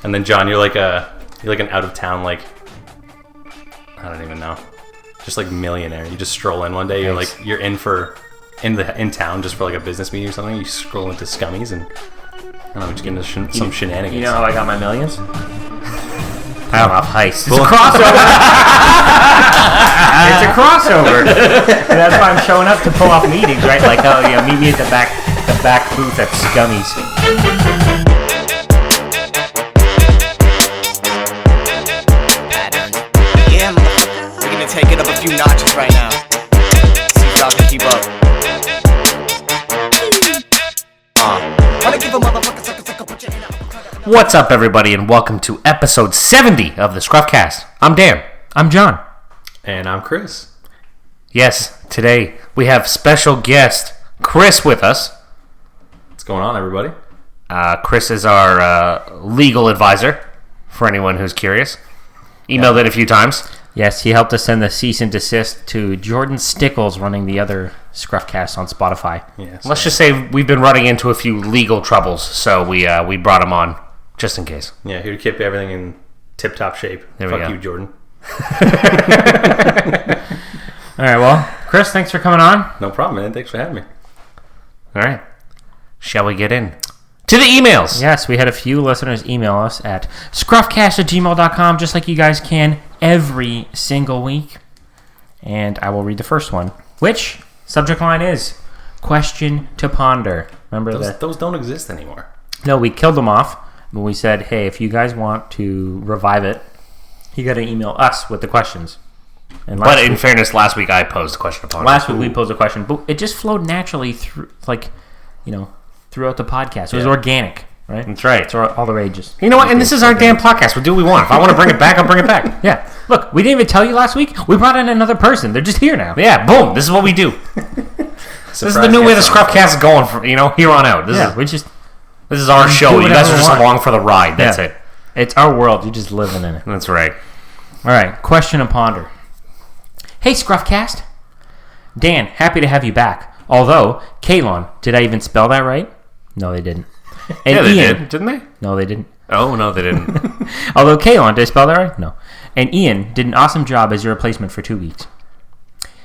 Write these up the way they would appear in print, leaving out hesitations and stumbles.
And then John, you're like an out of town, like, I don't even know, just like millionaire. You just stroll in one day. You're like, you're in town just for like a business meeting or something. You scroll into Scummies and I don't know, just get into some shenanigans. You know how I got my millions? I'm off heist. It's a crossover. It's a crossover. And that's why I'm showing up to pull off meetings, right? Like, oh yeah, meet me at the back booth at Scummies. Take it up a few notches right now. See if y'all can keep up. Wanna give a motherfucker sucker, put your hand up. What's up, everybody, and welcome to episode 70 of the ScruffCast. I'm Dan. I'm John. And I'm Chris. Yes, today we have special guest Chris with us. What's going on, everybody? Chris is our legal advisor, for anyone who's curious. Emailed it a few times. Yes, he helped us send the cease and desist to Jordan Stickles running the other ScruffCast on Spotify. Yeah, so let's just say we've been running into a few legal troubles, so we brought him on just in case. Yeah, here to keep everything in tip-top shape. Fuck you, Jordan. All right, well, Chris, thanks for coming on. No problem, man. Thanks for having me. All right. Shall we get in to the emails? Yes, we had a few listeners email us at scruffcast@gmail.com, just like you guys can every single week. And I will read the first one, which subject line is question to ponder. Remember that? Those don't exist anymore. No, we killed them off. But we said, hey, if you guys want to revive it, you got to email us with the questions. And but in fairness, last week I posed a question to ponder. Last week we posed a question, but it just flowed naturally through, throughout the podcast. It was organic. Right? That's right. It's all the rages. You know what? And this is our damn podcast. We'll do what we want. If I want to bring it back, I'll bring it back. Yeah. Look, we didn't even tell you last week. We brought in another person. They're just here now. Yeah. Boom. This is what we do. This is the new way the ScruffCast is going from, here on out. This is our show. You guys are just along for the ride. That's it. It's our world. You're just living in it. That's right. All right. Question to ponder. Hey, ScruffCast. Dan, happy to have you back. Although, Kalon, did I even spell that right? No, they didn't. And yeah, they Ian, did, didn't they? No, they didn't. Oh, no, they didn't. Although, Kalon, did I spell that right? No. And Ian did an awesome job as your replacement for 2 weeks.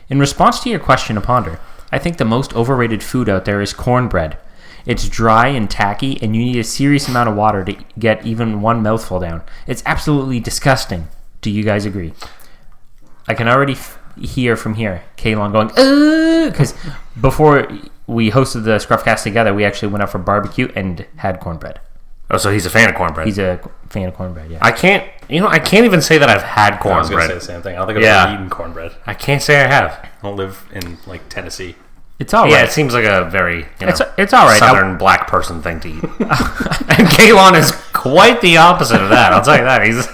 In response to your question to ponder, I think the most overrated food out there is cornbread. It's dry and tacky, and you need a serious amount of water to get even one mouthful down. It's absolutely disgusting. Do you guys agree? I can already hear from here, Kalon going, because before we hosted the ScruffCast together, we actually went out for barbecue and had cornbread. Oh, so he's a fan of cornbread. He's a fan of cornbread, yeah. I can't even say that I've had cornbread. I was going to say the same thing. I don't think I've ever eaten cornbred. I can't say I have. I don't live in, Tennessee. It's all right. Yeah, it seems like a very, it's all right. Southern black person thing to eat. And Kalon is quite the opposite of that. I'll tell you that. He's...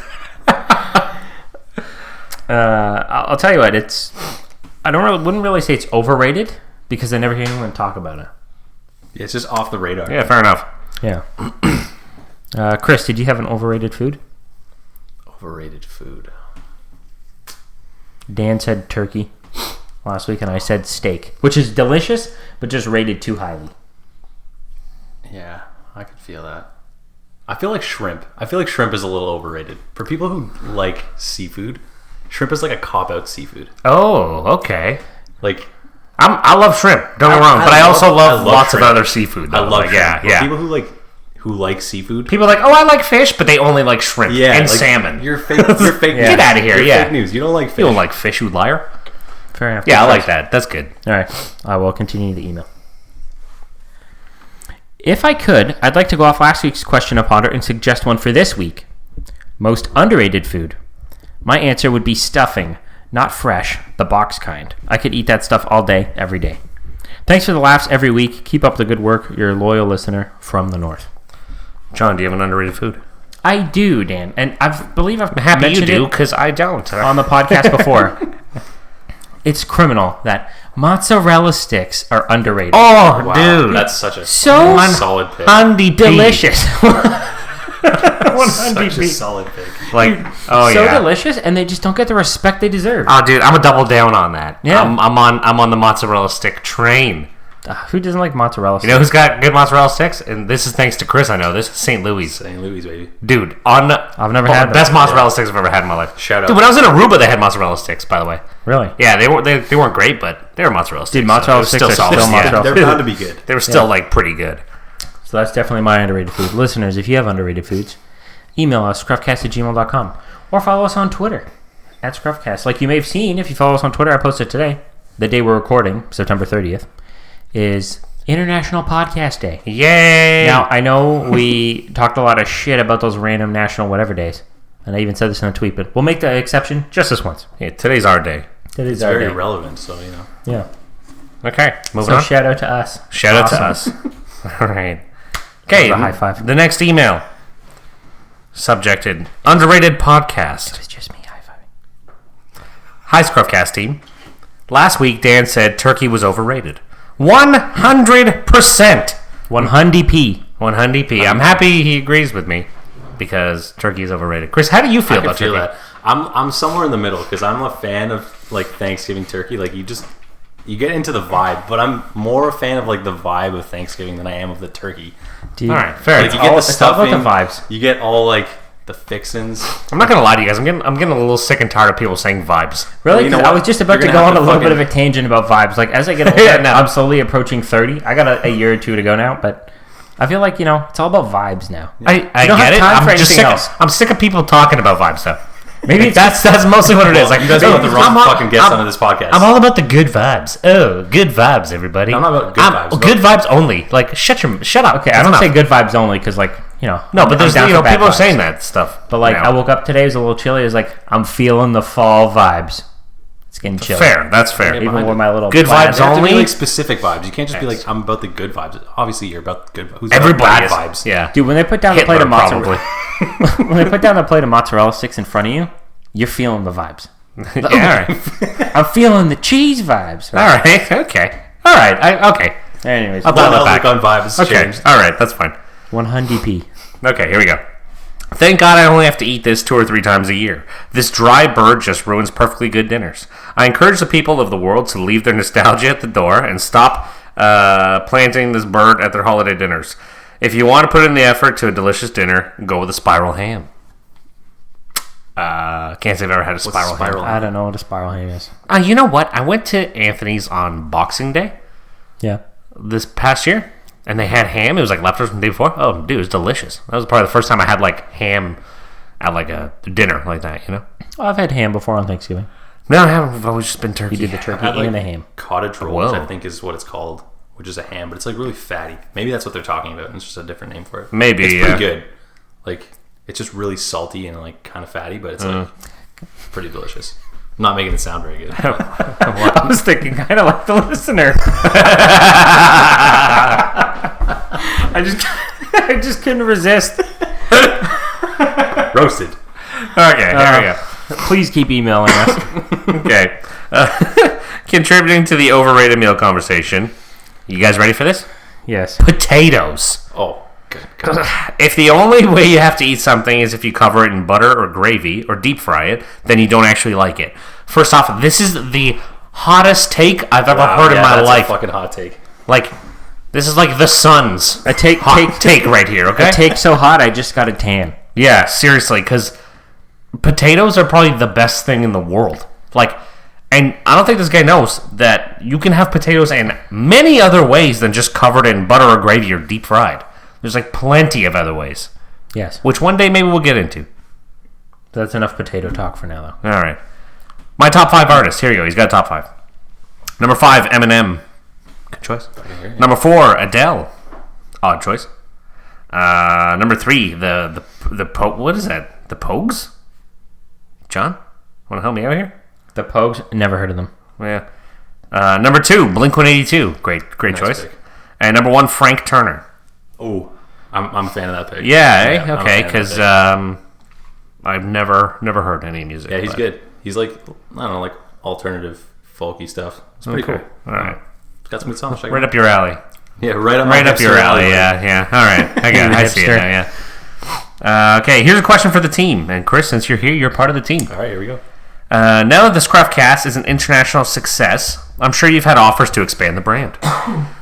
I'll tell you what, wouldn't really say it's overrated because I never hear anyone talk about it. Yeah, it's just off the radar. Yeah, fair enough. Yeah. Chris, did you have an overrated food? Overrated food. Dan said turkey last week, and I said steak, which is delicious, but just rated too highly. Yeah, I could feel that. I feel like shrimp. Shrimp is a little overrated. For people who like seafood, shrimp is like a cop-out seafood. Oh, okay. I love shrimp. Don't get me wrong, but I also love lots of other seafood. Though. I love shrimp. Yeah. People who like seafood. People are like, oh, I like fish, but they only like shrimp and salmon. You're fake. You're fake. Yeah. Get out of here. You're fake news. You don't like fish. You don't like fish, you liar. Fair enough. Yeah, I like that. That's good. All right, I will continue the email. If I could, I'd like to go off last week's question to ponder and suggest one for this week. Most underrated food. My answer would be stuffing. Not fresh, the box kind. I could eat that stuff all day, every day. Thanks for the laughs every week. Keep up the good work. You're a loyal listener from the north. John, do you have an underrated food? I do, Dan. And I believe I've mentioned it because I don't. On the podcast before. It's criminal that mozzarella sticks are underrated. Oh, wow. Dude. That's such a solid pick. Delicious. Such a solid pick. Delicious, and they just don't get the respect they deserve. Oh, dude, I'm a double down on that. Yeah, I'm on the mozzarella stick train. Who doesn't like mozzarella You sticks? know who's got good mozzarella sticks? And this is thanks to Chris. I know this. St. Louis. St. Louis, baby. Dude, I've never had them. best mozzarella sticks I've ever had in my life. Shout out. Dude, when I was in Aruba, they had mozzarella sticks. By the way, Really? yeah, they weren't great, but they were mozzarella sticks. Dude, mozzarella so they were sticks are solid. still Yeah. mozzarella They're bound to be good. They were still like pretty good. So that's definitely my underrated food. Listeners, if you have underrated foods, email us, scruffcast@gmail.com, or follow us on Twitter, @scruffcast. Like you may have seen, if you follow us on Twitter, I posted today, the day we're recording, September 30th, is International Podcast Day. Yay! Now, I know we talked a lot of shit about those random national whatever days, and I even said this in a tweet, but we'll make the exception just this once. Yeah, today's our day. Today's It's our very day. relevant, so, you know. Yeah. Okay, moving So on. shout out to us. Shout out to Awesome. us. All right. Okay, That was a high five. the next email. Subjected, underrated podcast. It's just me high-fiving. Hi, ScruffCast team. Last week, Dan said turkey was overrated. 100%. 100p. 100p. I'm happy he agrees with me because turkey is overrated. Chris, how do you feel I can about feel turkey? that. I'm somewhere in the middle because I'm a fan of like Thanksgiving turkey. Like you get into the vibe, but I'm more a fan of like the vibe of Thanksgiving than I am of the turkey. Dude, All right, fair. Like you enough. get the it's all about stuffing, the vibes. You get all like the fixins. I'm not gonna lie to you guys. I'm getting a little sick and tired of people saying vibes. Really? Well, you know 'Cause I what? was just about You're to gonna go have on a to little bit of fucking- a tangent about vibes. Like, as I get older, Yeah, no. I'm slowly approaching 30. I got a year or two to go now, but I feel like, it's all about vibes now. I don't get have it. time for I'm just anything sick. else. I'm sick of people talking about vibes though. Maybe Like, that's mostly what it is. Like You guys are the wrong I'm- fucking guest I'm- onto this podcast. I'm all about the good vibes. Oh, good vibes, everybody. I'm not about good vibes, Good vibes only. Like shut up. Okay, I That's don't enough. say good vibes only because, like, No, but I'm there's down for bad people are vibes. saying that stuff. But, like, now. I woke up today, it was a little chilly. It was like, I'm feeling the fall vibes. It's getting chilly. Fair. That's fair. Yeah, Even with my little Good plaid. vibes They have to be only? like specific vibes. You can't just be Yes. like, I'm about the good vibes. Obviously, you're about the good vibes. Who's Everybody about bad is. vibes? Yeah. Dude, when they put down the Hitler, plate of probably. mozzarella, when they put down the plate of mozzarella sticks in front of you, you're feeling the vibes. Yeah, all right. I'm feeling the cheese vibes. All right. Okay. All right. Okay. Anyways, I'll dial Well, it back. on vibes Okay. changed. All right. That's fine. 100p. Okay. Here we go. Thank God I only have to eat this 2 or 3 times a year. This dry bird just ruins perfectly good dinners. I encourage the people of the world to leave their nostalgia at the door and stop planting this bird at their holiday dinners. If you want to put in the effort to a delicious dinner, go with a spiral ham. Can't say I've ever had a spiral spiral ham. I don't know what a spiral ham is. You know what? I went to Anthony's on Boxing Day Yeah. this past year, and they had ham. It was like leftovers from the day before. Oh, dude, it was delicious. That was probably the first time I had like ham at like a dinner like that. Well, I've had ham before on Thanksgiving. No, I haven't. I've always just been turkey. You did the turkey I had, like, and the ham. Cottage rolls, Whoa. I think is what it's called, which is a ham, but it's like really fatty. Maybe that's what they're talking about. And it's just a different name for it. Maybe, it's yeah. pretty good. Like it's just really salty and like kind of fatty, but it's like pretty delicious. I'm not making it sound very good. but- I was thinking kind of like the listener. I just couldn't resist. Roasted. Okay, here we go. Please keep emailing us. Okay. Contributing to the overrated meal conversation. You guys ready for this? Yes. Potatoes. Oh, good God. If the only way you have to eat something is if you cover it in butter or gravy or deep fry it, then you don't actually like it. First off, this is the hottest take I've ever heard in my that's life. A fucking hot take. Like, this is like the sun's A take right here, okay? A take so hot I just got a tan. Yeah, seriously, because potatoes are probably the best thing in the world. Like, and I don't think this guy knows that you can have potatoes in many other ways than just covered in butter or gravy or deep fried. There's like plenty of other ways, Yes. which one day maybe we'll get into. That's enough potato talk for now, though. All right. My top 5 artists. Here you go. He's got a top 5. Number 5, Eminem. Good choice. Number 4, Adele. Odd choice. Number 3, the what is that? The Pogues? John, want to help me out here? The Pogues, never heard of them. Yeah. Number 2, Blink-182. Great Nice choice. pick. And number 1, Frank Turner. Oh, I'm a fan of that pick. Yeah, I'm a okay, fan of that because pick. I've never heard any music. Yeah, he's but- good. He's like, I don't know, like alternative folky stuff. It's pretty cool. All right. It's got some good songs. Check it Right out. up your alley. Yeah, right up my Right up your hipster alley, alley. yeah. All right. I see it Hipster. now, yeah. Okay, here's a question for the team. And Chris, since you're here, you're part of the team. All right, here we go. Now that the ScruffCast is an international success, I'm sure you've had offers to expand the brand.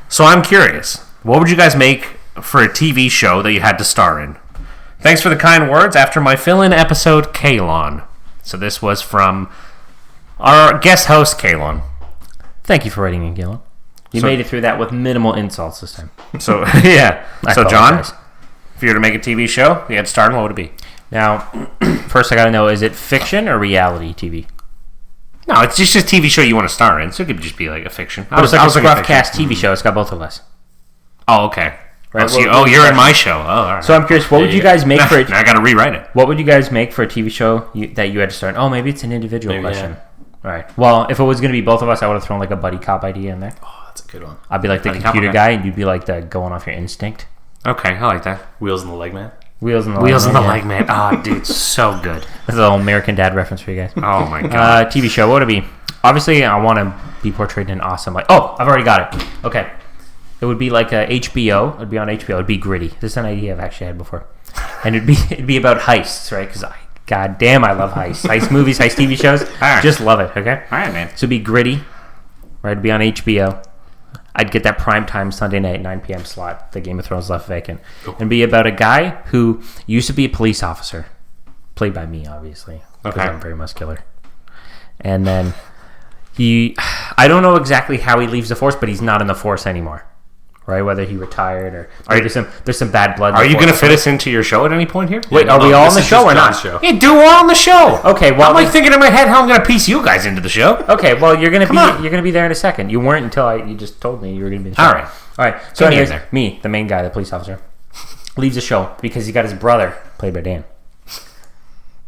So I'm curious, what would you guys make for a TV show that you had to star in? Thanks for the kind words after my fill-in episode, Kalon. So this was from our guest host, Kalon. Thank you for writing in, Galen. You made it through that with minimal insults this time. So, yeah. So, John, apologize. if you were to make a TV show, you had to star in, what would it be? Now, first I gotta know, is it fiction or reality TV? No, it's just a TV show you want to star in, so it could just be like a fiction. But it's like a looking at ScruffCast fiction. TV show. It's got both of us. Oh, okay. Right, Oh, so well, you're in my show. Oh, all right. So I'm curious, what would you guys make for it? Now I got to rewrite it. What would you guys make for a TV show that you had to start? Oh, maybe it's an individual Maybe, question. yeah. All right. Well, if it was going to be both of us, I would have thrown like a buddy cop idea in there. Oh, that's a good one. I'd be like the Buddy cop, computer okay. guy, and you'd be like the going off your instinct. Okay, I like that. Wheels in the leg man. Wheels in the Wheels in the yeah. leg, man. Oh, dude, so good. That's a little American Dad reference for you guys. Oh, my God. TV show, what would it be? Obviously, I want to be portrayed in awesome. Like, oh, I've already got it. Okay. It would be like a HBO. It'd be on HBO. It'd be gritty. This is an idea I've actually had before. And it'd be about heists, right? Because God damn, I love heists. Heist movies, heist TV shows. right. Just love it, okay? All right, man. So it'd be gritty, right? It'd be on HBO. I'd get that primetime Sunday night, 9 p.m. slot. The Game of Thrones left vacant. It'd be about a guy who used to be a police officer. Played by me, obviously. Because Okay. I'm very muscular. And then I don't know exactly how he leaves the force, but he's not in the force anymore. Right? Whether he retired or there's some bad blood. Are you going to fit us into your show at any point here? Wait, are we all on the show or not? Show. Yeah, do all on the show. Okay, well, I'm like thinking in my head how I'm going to piece you guys into the show. okay, well you're on. gonna be there in a second. You weren't until you just told me you were gonna be in the show. All right. All right. So Get me in anyways, there. me, the main guy, the police officer, leaves the show because he got his brother, played by Dan,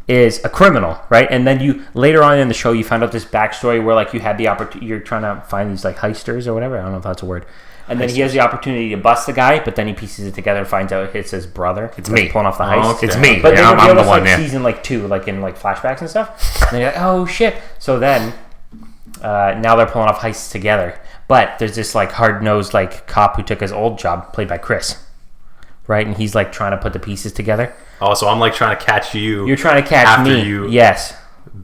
is a criminal, right? And then you later on in the show you find out this backstory where like you had the opportunity, you're trying to find these like heisters or whatever. I don't know if that's a word. And then he has the opportunity to bust the guy, but then he pieces it together and finds out it's his brother. It's that's me. pulling off the heist. okay. It's me. But Yeah, then I'm the like one. Yeah. season like 2, like in like flashbacks and stuff. And they're like, oh shit. So then now they're pulling off heists together. But there's this like hard-nosed like cop who took his old job, played by Chris, right? And he's like trying to put the pieces together. Oh, so I'm like trying to catch you. You're trying to catch after me. you Yes.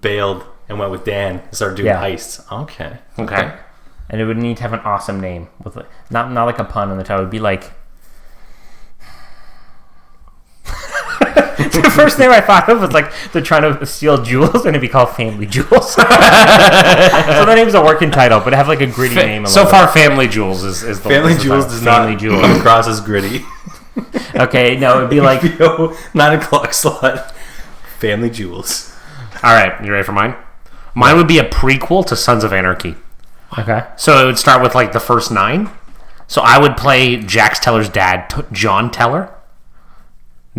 bailed and went with Dan and started doing Yeah. heists. Okay. Okay. And it would need to have an awesome name with like, not like a pun on the title. It would be like the first name I thought of was like they're trying to steal jewels, and it'd be called Family Jewels. So the name's a working title, but have like a gritty name. So far, Family Jewels is the Family is the Jewels title. does not Family Jewels. come across as gritty. Okay, no, it'd be like HBO 9 o'clock slot. Family Jewels. All right, you ready for mine? Mine would be a prequel to Sons of Anarchy. okay. So it would start with like the first 9. So I would play Jax Teller's dad, John Teller.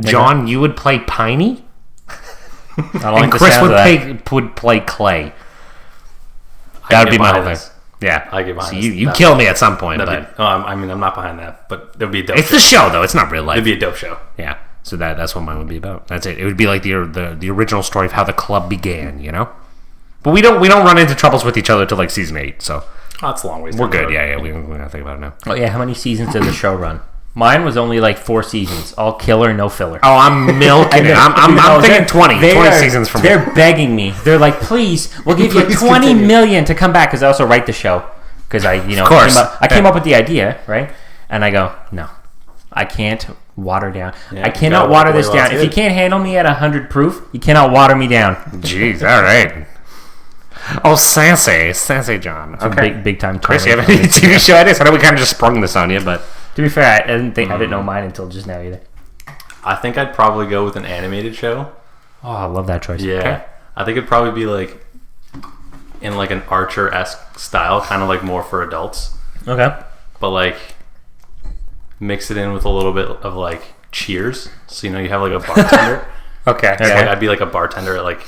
John, you would play Piney, I don't and like the Chris sound would of that. play Clay. I That would get be my whole behind thing. this. Yeah, I get behind so this. you That's- kill me at some point, That'd but be, I'm not behind that, but it would be a dope it's show. the show though. It's not real life. It'd be a dope show. Yeah, so that's what mine would be about. That's it. It would be like the original story of how the club began, you know. But we don't run into troubles with each other till like season 8, so Oh, that's a long ways. we're down the good. road. Yeah, we don't think about it now. Oh yeah, how many seasons did the show run? Mine was only like 4 seasons, all killer, no filler. Oh, I'm milking it. I'm No, thinking they're- 20 seasons from They're now. begging me. They're like, please, we'll give you Please 20 continue. million to come back, because I also write the show. Because I course. came up with the idea, right? And I go, no, I can't water down. Yeah, I you cannot gotta water walk this away while down. it's If you good. can't handle me at 100 proof, you cannot water me down. Jeez, all right. Oh, Sassy John. Okay. Big time. Chris, you have any TV show ideas? I know we kind of just sprung this on you, but To be fair, I didn't know mine until just now either. I think I'd probably go with an animated show. Oh, I love that choice. Yeah. Okay. I think it'd probably be like in like an Archer-esque style, kind of like more for adults. Okay. But like mix it in with a little bit of like Cheers. So you have like a bartender. okay. So, like, Yeah. I'd be like a bartender at like,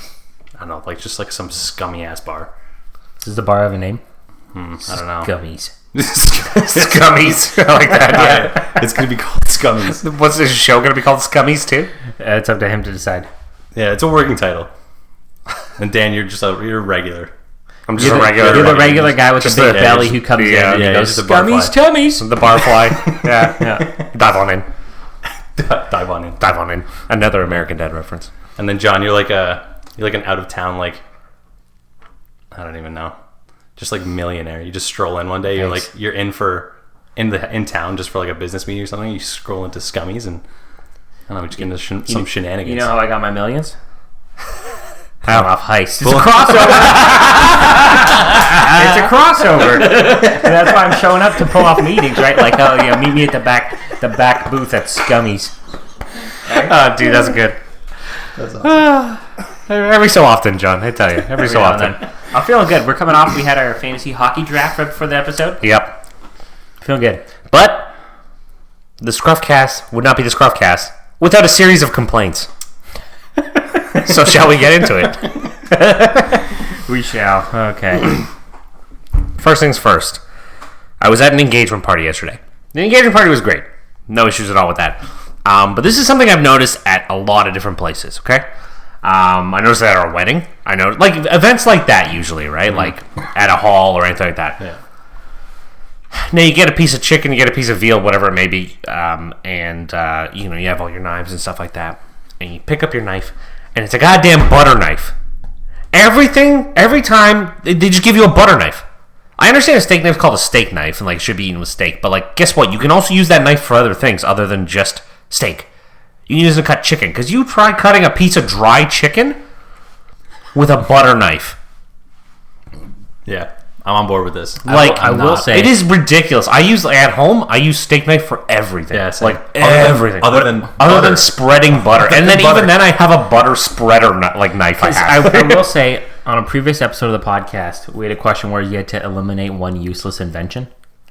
I don't know, like just like some scummy ass bar. Does the bar have a name? I don't know. Gummies. Scummies. I like that. Yeah. It's gonna be called Scummies. What's this show going to be called? Scummies too? It's up to him to decide. Yeah, it's a working title. And Dan, you're regular. I'm just a regular. You're the regular guy with the Just big the- belly yeah, who comes yeah, in and yeah, he goes, just a barfly. Gummies, tummies. The barfly. Yeah. Dive on in. Dive on in. Dive on in. Another American Dad reference. And then John, you're like an out of town, like, I don't even know, just like millionaire. You just stroll in one day. Nice. You're in for in town just for like a business meeting or something. You scroll into Scummies and I don't know, we just get into some shenanigans. You know how I got my millions? How? Off heist. It's a crossover. It's a crossover. And that's why I'm showing up to pull off meetings, right? Like, oh yeah, meet me at the back booth at Scummies. Oh, dude, that's good. That's awesome. Every so often, John. I tell you, every so often. I'm feeling good. We're coming off. We had our fantasy hockey draft right before the episode. Yep. Feeling good. But the ScruffCast would not be the ScruffCast without a series of complaints. So shall we get into it? We shall. Okay. First things first. I was at an engagement party yesterday. The engagement party was great. No issues at all with that. But this is something I've noticed at a lot of different places, okay? I noticed that at our wedding. I know, like, events like that usually, right? Like, at a hall or anything like that. Yeah. Now, you get a piece of chicken, you get a piece of veal, whatever it may be, and you have all your knives and stuff like that. And you pick up your knife, and it's a goddamn butter knife. Every time, they just give you a butter knife. I understand a steak knife is called a steak knife, and, like, should be eaten with steak. But, like, guess what? You can also use that knife for other things other than just steak. You can use it to cut chicken. Because you try cutting a piece of dry chicken with a butter knife. Yeah. I'm on board with this. Like, I will say, it is ridiculous. I use steak knife for everything. Yeah, same. Like everything. Other than spreading butter. And then even then I have a butter spreader knife I have. I will say, on a previous episode of the podcast, we had a question where you had to eliminate one useless invention,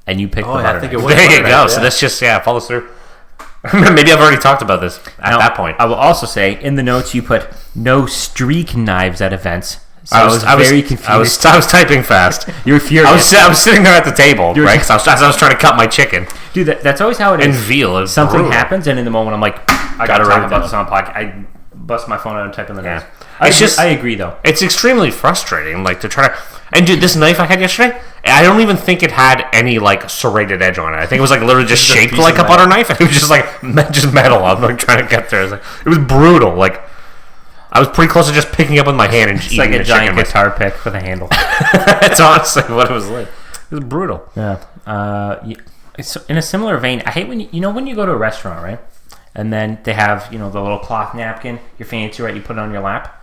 and you picked the butter knife. There you go. So this just, follows through. Maybe I've already talked about this at that point. I will also say, in the notes, you put no streak knives at events. So I was very confused. I was typing fast. You were furious. I was sitting there at the table, right? Because I was trying to cut my chicken. Dude, that's always how it is. And veal. Something brutal. happens, and in the moment, I'm like, I got to talk about this on podcast. I bust my phone out and type in the notes. I agree, though. It's extremely frustrating, like, to try to... And, dude, this knife I had yesterday, I don't even think it had any, like, serrated edge on it. I think it was, like, literally just shaped like a butter knife, and it was just, like, just metal. I'm, like, trying to get there. It was brutal. Like, I was pretty close to just picking up with my hand and eating the chicken. It's like a giant guitar pick with a handle. That's honestly what it was like. It was brutal. Yeah. It's in a similar vein, I hate when when you go to a restaurant, right? And then they have, the little cloth napkin, you're fancy, right? You put it on your lap.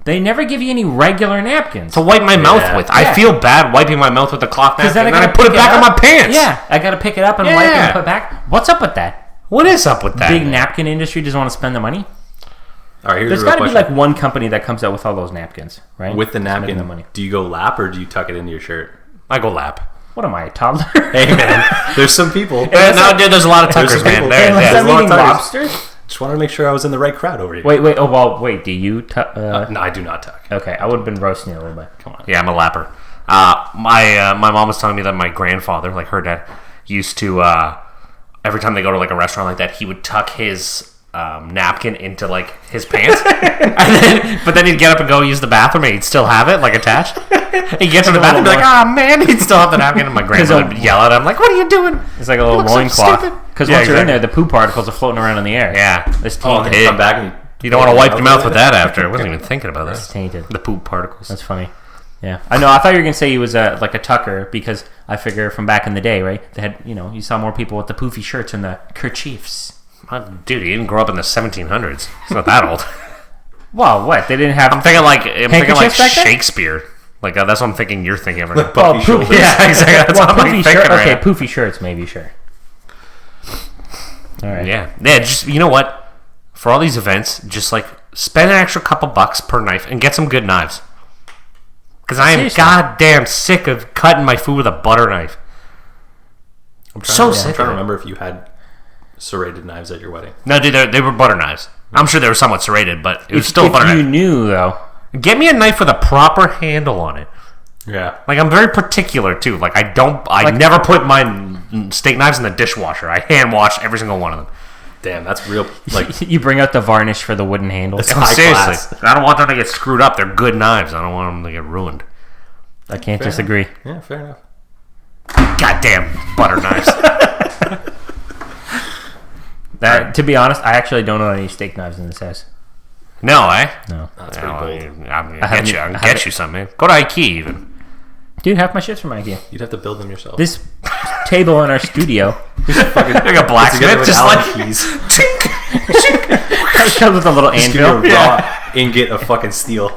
They never give you any regular napkins to wipe my mouth with. I feel bad wiping my mouth with a cloth napkin, and then I put it back on my pants. Yeah, I got to pick it up and wipe it and put it back. What's up with that? What is up with that? Big napkin industry doesn't want to spend the money. All right, There's got to be like one company that comes out with all those napkins, right? With the napkin, do you go lap or do you tuck it into your shirt? I go lap. What am I, a toddler? Hey, man, there's some people. No, dude, there's a lot of tuckers, man. There's a lot of lobsters. Just wanted to make sure I was in the right crowd over here. Wait. Do you tuck? No, I do not tuck. Okay, I would have been roasting you a little bit. Come on. Yeah, I'm a lapper. My mom was telling me that my grandfather, like her dad, used to every time they go to like a restaurant like that, he would tuck his napkin into like his pants, but then he'd get up and go use the bathroom, and he'd still have it like attached. He gets in the bathroom, and be like, "Oh man," he'd still have the napkin, and my grandmother would yell at him, like, "What are you doing?" It's like a little loincloth. Because once you're in there, the poop particles are floating around in the air. Yeah, it's tainted. And come back and you don't want to wipe your mouth with that after. I wasn't even thinking about that. It's tainted. The poop particles. That's funny. Yeah, I know. I thought you were gonna say he was like a tucker because I figure from back in the day, right? They had, you saw more people with the poofy shirts and the kerchiefs. Dude, he didn't grow up in the 1700s. He's not that old. Well, what? They didn't have. I'm thinking like Shakespeare. Like that's what I'm thinking. You're thinking of right puffy shoulders. Yeah, exactly. That's what I'm thinking. Okay, poofy shirts, maybe sure. All right. Yeah. Just you know what? For all these events, just like spend an extra couple bucks per knife and get some good knives. Because I am goddamn sick of cutting my food with a butter knife. I'm trying to remember if you had serrated knives at your wedding. No, dude, they were butter knives. I'm sure they were somewhat serrated, but it was still a butter knife. If you knew, though. Get me a knife with a proper handle on it. Yeah. Like, I'm very particular, too. Like, I never put my steak knives in the dishwasher. I hand wash every single one of them. Damn, that's real. Like, you bring out the varnish for the wooden handle. Seriously. I don't want them to get screwed up. They're good knives. I don't want them to get ruined. I can't disagree. Yeah, fair enough. Goddamn butter knives. To be honest, I actually don't own any steak knives in this house. No, eh? No. That's pretty bold. I'm gonna get you some, man. Go to IKEA even. Dude, half my shit's from IKEA. You'd have to build them yourself. This table in our studio. Like a blacksmith, just like keys. It comes with a little Just give you a anvil. raw ingot of fucking steel.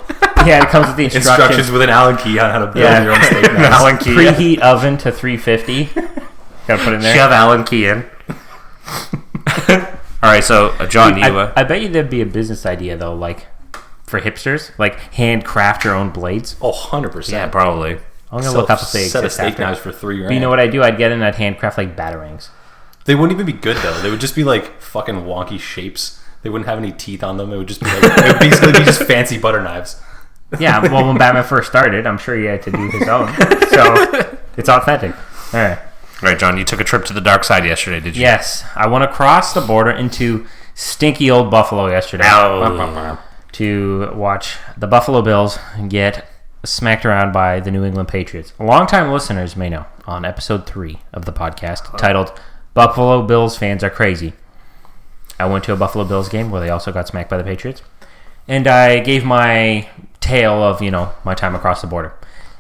Yeah, it comes with the Instructions with an Allen key on how to build your own steak knife. Allen key. Preheat oven to 350. Gotta put it in there. Shove Allen key in. All right, so John, you. I bet you there'd be a business idea though, like for hipsters, like handcraft your own blades. Oh, 100%. Yeah, probably. I'm gonna look up if they set of exist steak after. knives for $3 grand. But you know what I'd do? I'd get in that handcraft like batarangs. They wouldn't even be good though. They would just be like fucking wonky shapes. They wouldn't have any teeth on them. It would just be like it would basically be just fancy butter knives. Yeah, well, when Batman first started, I'm sure he had to do his own, so it's authentic. All right. All right, John, you took a trip to the dark side yesterday, did you? Yes, I went across the border into stinky old Buffalo yesterday to watch the Buffalo Bills get smacked around by the New England Patriots. Longtime listeners may know on episode 3 of the podcast titled Buffalo Bills Fans Are Crazy. I went to a Buffalo Bills game where they also got smacked by the Patriots. And I gave my tale of, my time across the border.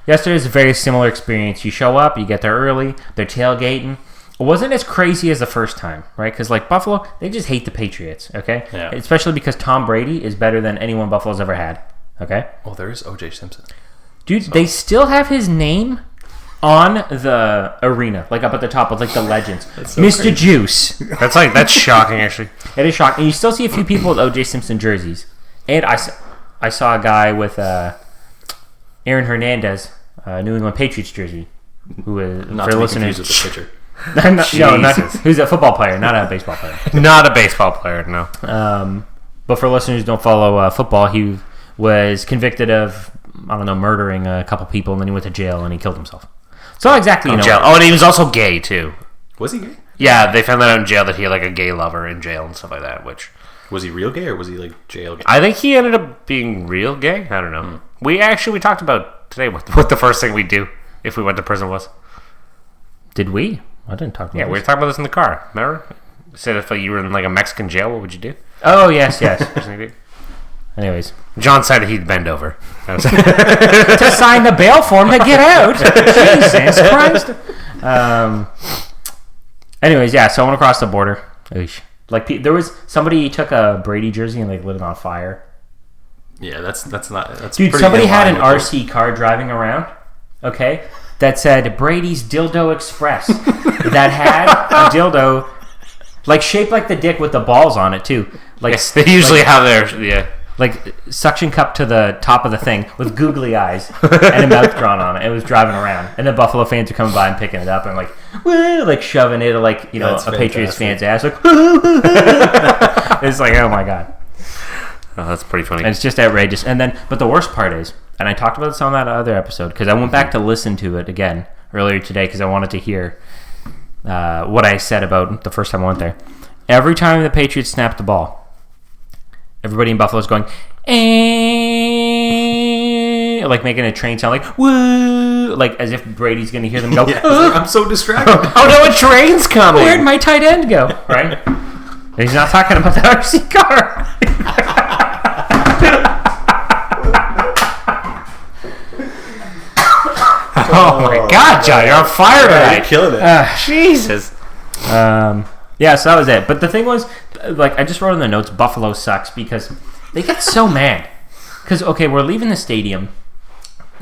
Yesterday was a very similar experience. You show up, you get there early, they're tailgating. It wasn't as crazy as the first time, right? Because, Buffalo, they just hate the Patriots, okay? Yeah. Especially because Tom Brady is better than anyone Buffalo's ever had, okay? Oh, there is O.J. Simpson. Dude, they still have his name on the arena, up at the top with, the legends. so Mr. crazy. Juice. That's shocking, actually. It is shocking. And you still see a few people with O.J. Simpson jerseys. And I saw a guy with Aaron Hernandez, New England Patriots jersey, who is, Not for to be listeners... confused with the pitcher. Who's a football player, not a baseball player. Not a baseball player, no. But for listeners who don't follow football, he was convicted of, murdering a couple people, and then he went to jail and he killed himself. So exactly, Jail. Oh, and he was also gay, too. Was he gay? Yeah, they found that out in jail that he had, a gay lover in jail and stuff like that, which... Was he real gay or was he jail gay? I think he ended up being real gay. I don't know. We talked about today what the first thing we'd do if we went to prison was. Did we? I didn't talk about Yeah, we were this. talking about this in the car. Remember? You said if you were in a Mexican jail, what would you do? Oh, yes. Anyways. John said he'd bend over. To sign the bail form to get out. Jesus Christ. Anyways, yeah, so I went across the border. Oosh. There was somebody took a Brady jersey and lit it on fire. Yeah, that's Dude, pretty somebody in had line an with RC car driving around, okay, that said Brady's Dildo Express. That had a dildo, shaped like the dick with the balls on it too. Yes, they usually have their... Yeah. Suction cup to the top of the thing with googly eyes and a mouth drawn on it. It was driving around, and the Buffalo fans are coming by and picking it up and woo, shoving it That's a Patriots fantastic. fan's ass. It's oh my god. Oh, that's pretty funny. And it's just outrageous. And then, but the worst part is, and I talked about this on that other episode because I went back to listen to it again earlier today because I wanted to hear what I said about the first time I went there. Every time the Patriots snapped the ball, everybody in Buffalo is going, making a train sound, woo, as if Brady's going to hear them go, Yeah, I'm so distracted. Oh no, a train's coming! where'd my tight end go? Right? And he's not talking about the RC car. Oh my god, John, you're on fire You're tonight! killing it. Jesus! Yeah, so that was it. But the thing was, I just wrote in the notes, Buffalo sucks because they get so mad. Because, okay, we're leaving the stadium,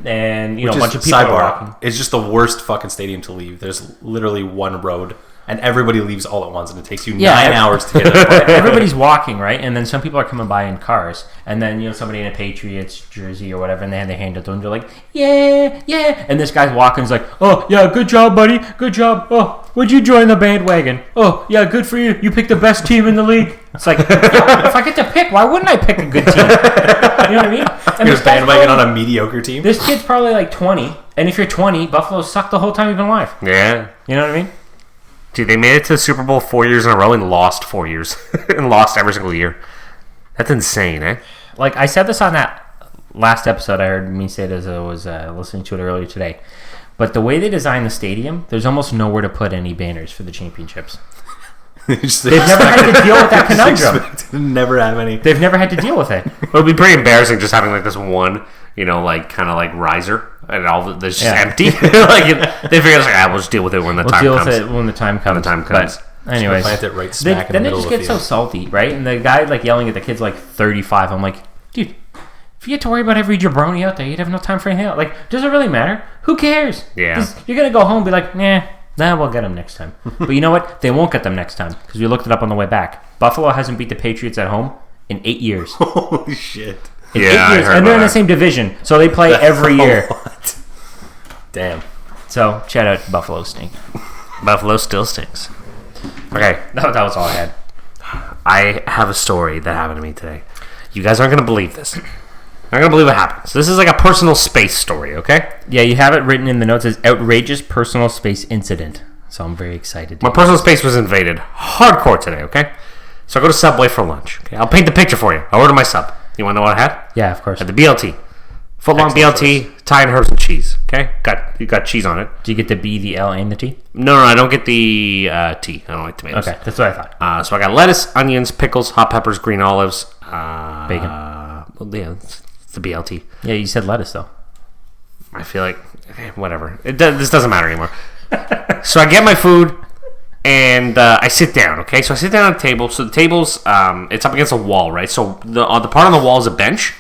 and, a bunch of people are walking. It's just the worst fucking stadium to leave. There's literally one road, and everybody leaves all at once, and it takes you 9 hours to get there. Everybody's walking, right? And then some people are coming by in cars, and then, somebody in a Patriots jersey or whatever, and they have their hand up, and they're like, yeah, yeah. And this guy's walking, he's like, oh, yeah, good job, buddy, good job. Oh, would you join the bandwagon? Oh, yeah, good for you. You picked the best team in the league. It's like, if I get to pick, why wouldn't I pick a good team? You know what I mean? And You're bandwagon on a mediocre team. This kid's probably 20, and if you're 20, Buffalo sucked the whole time you've been alive. Yeah. You know what I mean? Dude, they made it to the Super Bowl 4 years in a row and lost 4 years. And lost every single year. That's insane, eh? I said this on that last episode. I heard me say it as I was listening to it earlier today. But the way they designed the stadium, there's almost nowhere to put any banners for the championships. They've never had to deal with that conundrum. Never have any. They've never had to deal with it. It would be pretty embarrassing just having this one, kind of riser and there's just empty. They figure we'll just deal with it when the time comes. We'll deal with it when the time comes. But anyways, plant it right smack in the then it middle just of the gets so field. salty, right? And the guy like yelling at the kid's like 35. I'm like, dude, if you get to worry about every jabroni out there, you'd have no time for anything else. Like, does it really matter? Who cares? Yeah. You're gonna go home and be like, nah, we'll get them next time. But you know what? They won't get them next time because we looked it up on the way back. Buffalo hasn't beat the Patriots at home in 8 years. Holy shit. In 8 years, and they're in the same division, so they play every year. What? Damn. So shout out Buffalo stink. Buffalo still stinks. Okay, That was all I had. I have a story that happened to me today. You guys aren't going to believe this. Not going to believe what happened. So this is like a personal space story, okay? Yeah, you have it written in the notes as outrageous personal space incident. So I'm very excited. My personal space was invaded hardcore today, okay? So I go to Subway for lunch. Okay, I'll paint the picture for you. I order my sub. You want to know what I had? Yeah, of course. I had the BLT. Foot-long Excellent BLT, Italian herbs and cheese, okay? You got cheese on it. Do you get the B, the L, and the T? No, I don't get the T. I don't like tomatoes. Okay, that's what I thought. So I got lettuce, onions, pickles, hot peppers, green olives. Bacon. Well, yeah, it's the BLT. Yeah, you said lettuce, though. I feel like, whatever. This doesn't matter anymore. So I get my food, and I sit down, okay? So I sit down at a table. So the table's, it's up against a wall, right? So the part on the wall is a bench,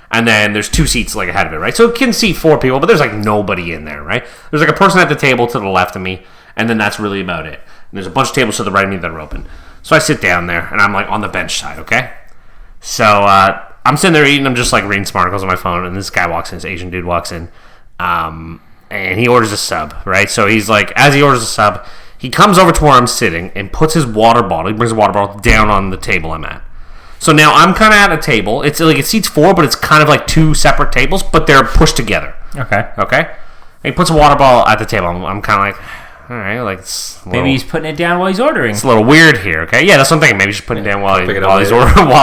and then there's 2 seats, like, ahead of it, right? So it can seat 4 people, but there's, like, nobody in there, right? There's, like, a person at the table to the left of me, and then that's really about it. And there's a bunch of tables to the right of me that are open. So I sit down there, and I'm, like, on the bench side, okay? So I'm sitting there eating. I'm just, like, reading some articles on my phone, and this guy walks in. This Asian dude walks in, and he orders a sub, right? So he's, like, as he orders a sub, he comes over to where I'm sitting and puts his water bottle. He brings a water bottle down on the table I'm at. So now I'm kind of at a table. It's like it seats 4, but it's kind of like 2 separate tables, but they're pushed together. Okay. And he puts a water bottle at the table. I'm kind of like, all right, like Maybe he's putting it down while he's ordering. it's a little weird here. Okay, yeah, that's what I'm thinking. Maybe he's putting it down while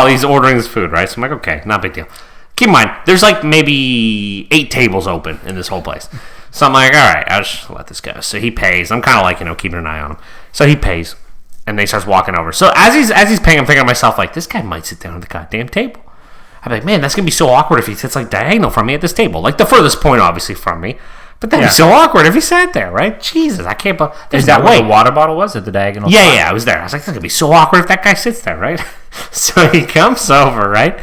he's ordering his food, right? So I'm like, okay, not a big deal. Keep in mind, there's like maybe 8 tables open in this whole place. So I'm like, all right, I'll just let this go. So he pays. I'm kind of like, keeping an eye on him. So he pays. And then he starts walking over. So as he's paying, I'm thinking to myself, like, this guy might sit down at the goddamn table. I'm like, man, that's going to be so awkward if he sits, like, diagonal from me at this table. Like, the furthest point, obviously, from me. But that'd be so awkward if he sat there, right? Jesus, I can't... Is that where the water bottle was at the diagonal? Yeah, I was there. I was like, that's going to be so awkward if that guy sits there, right? So he comes over, right?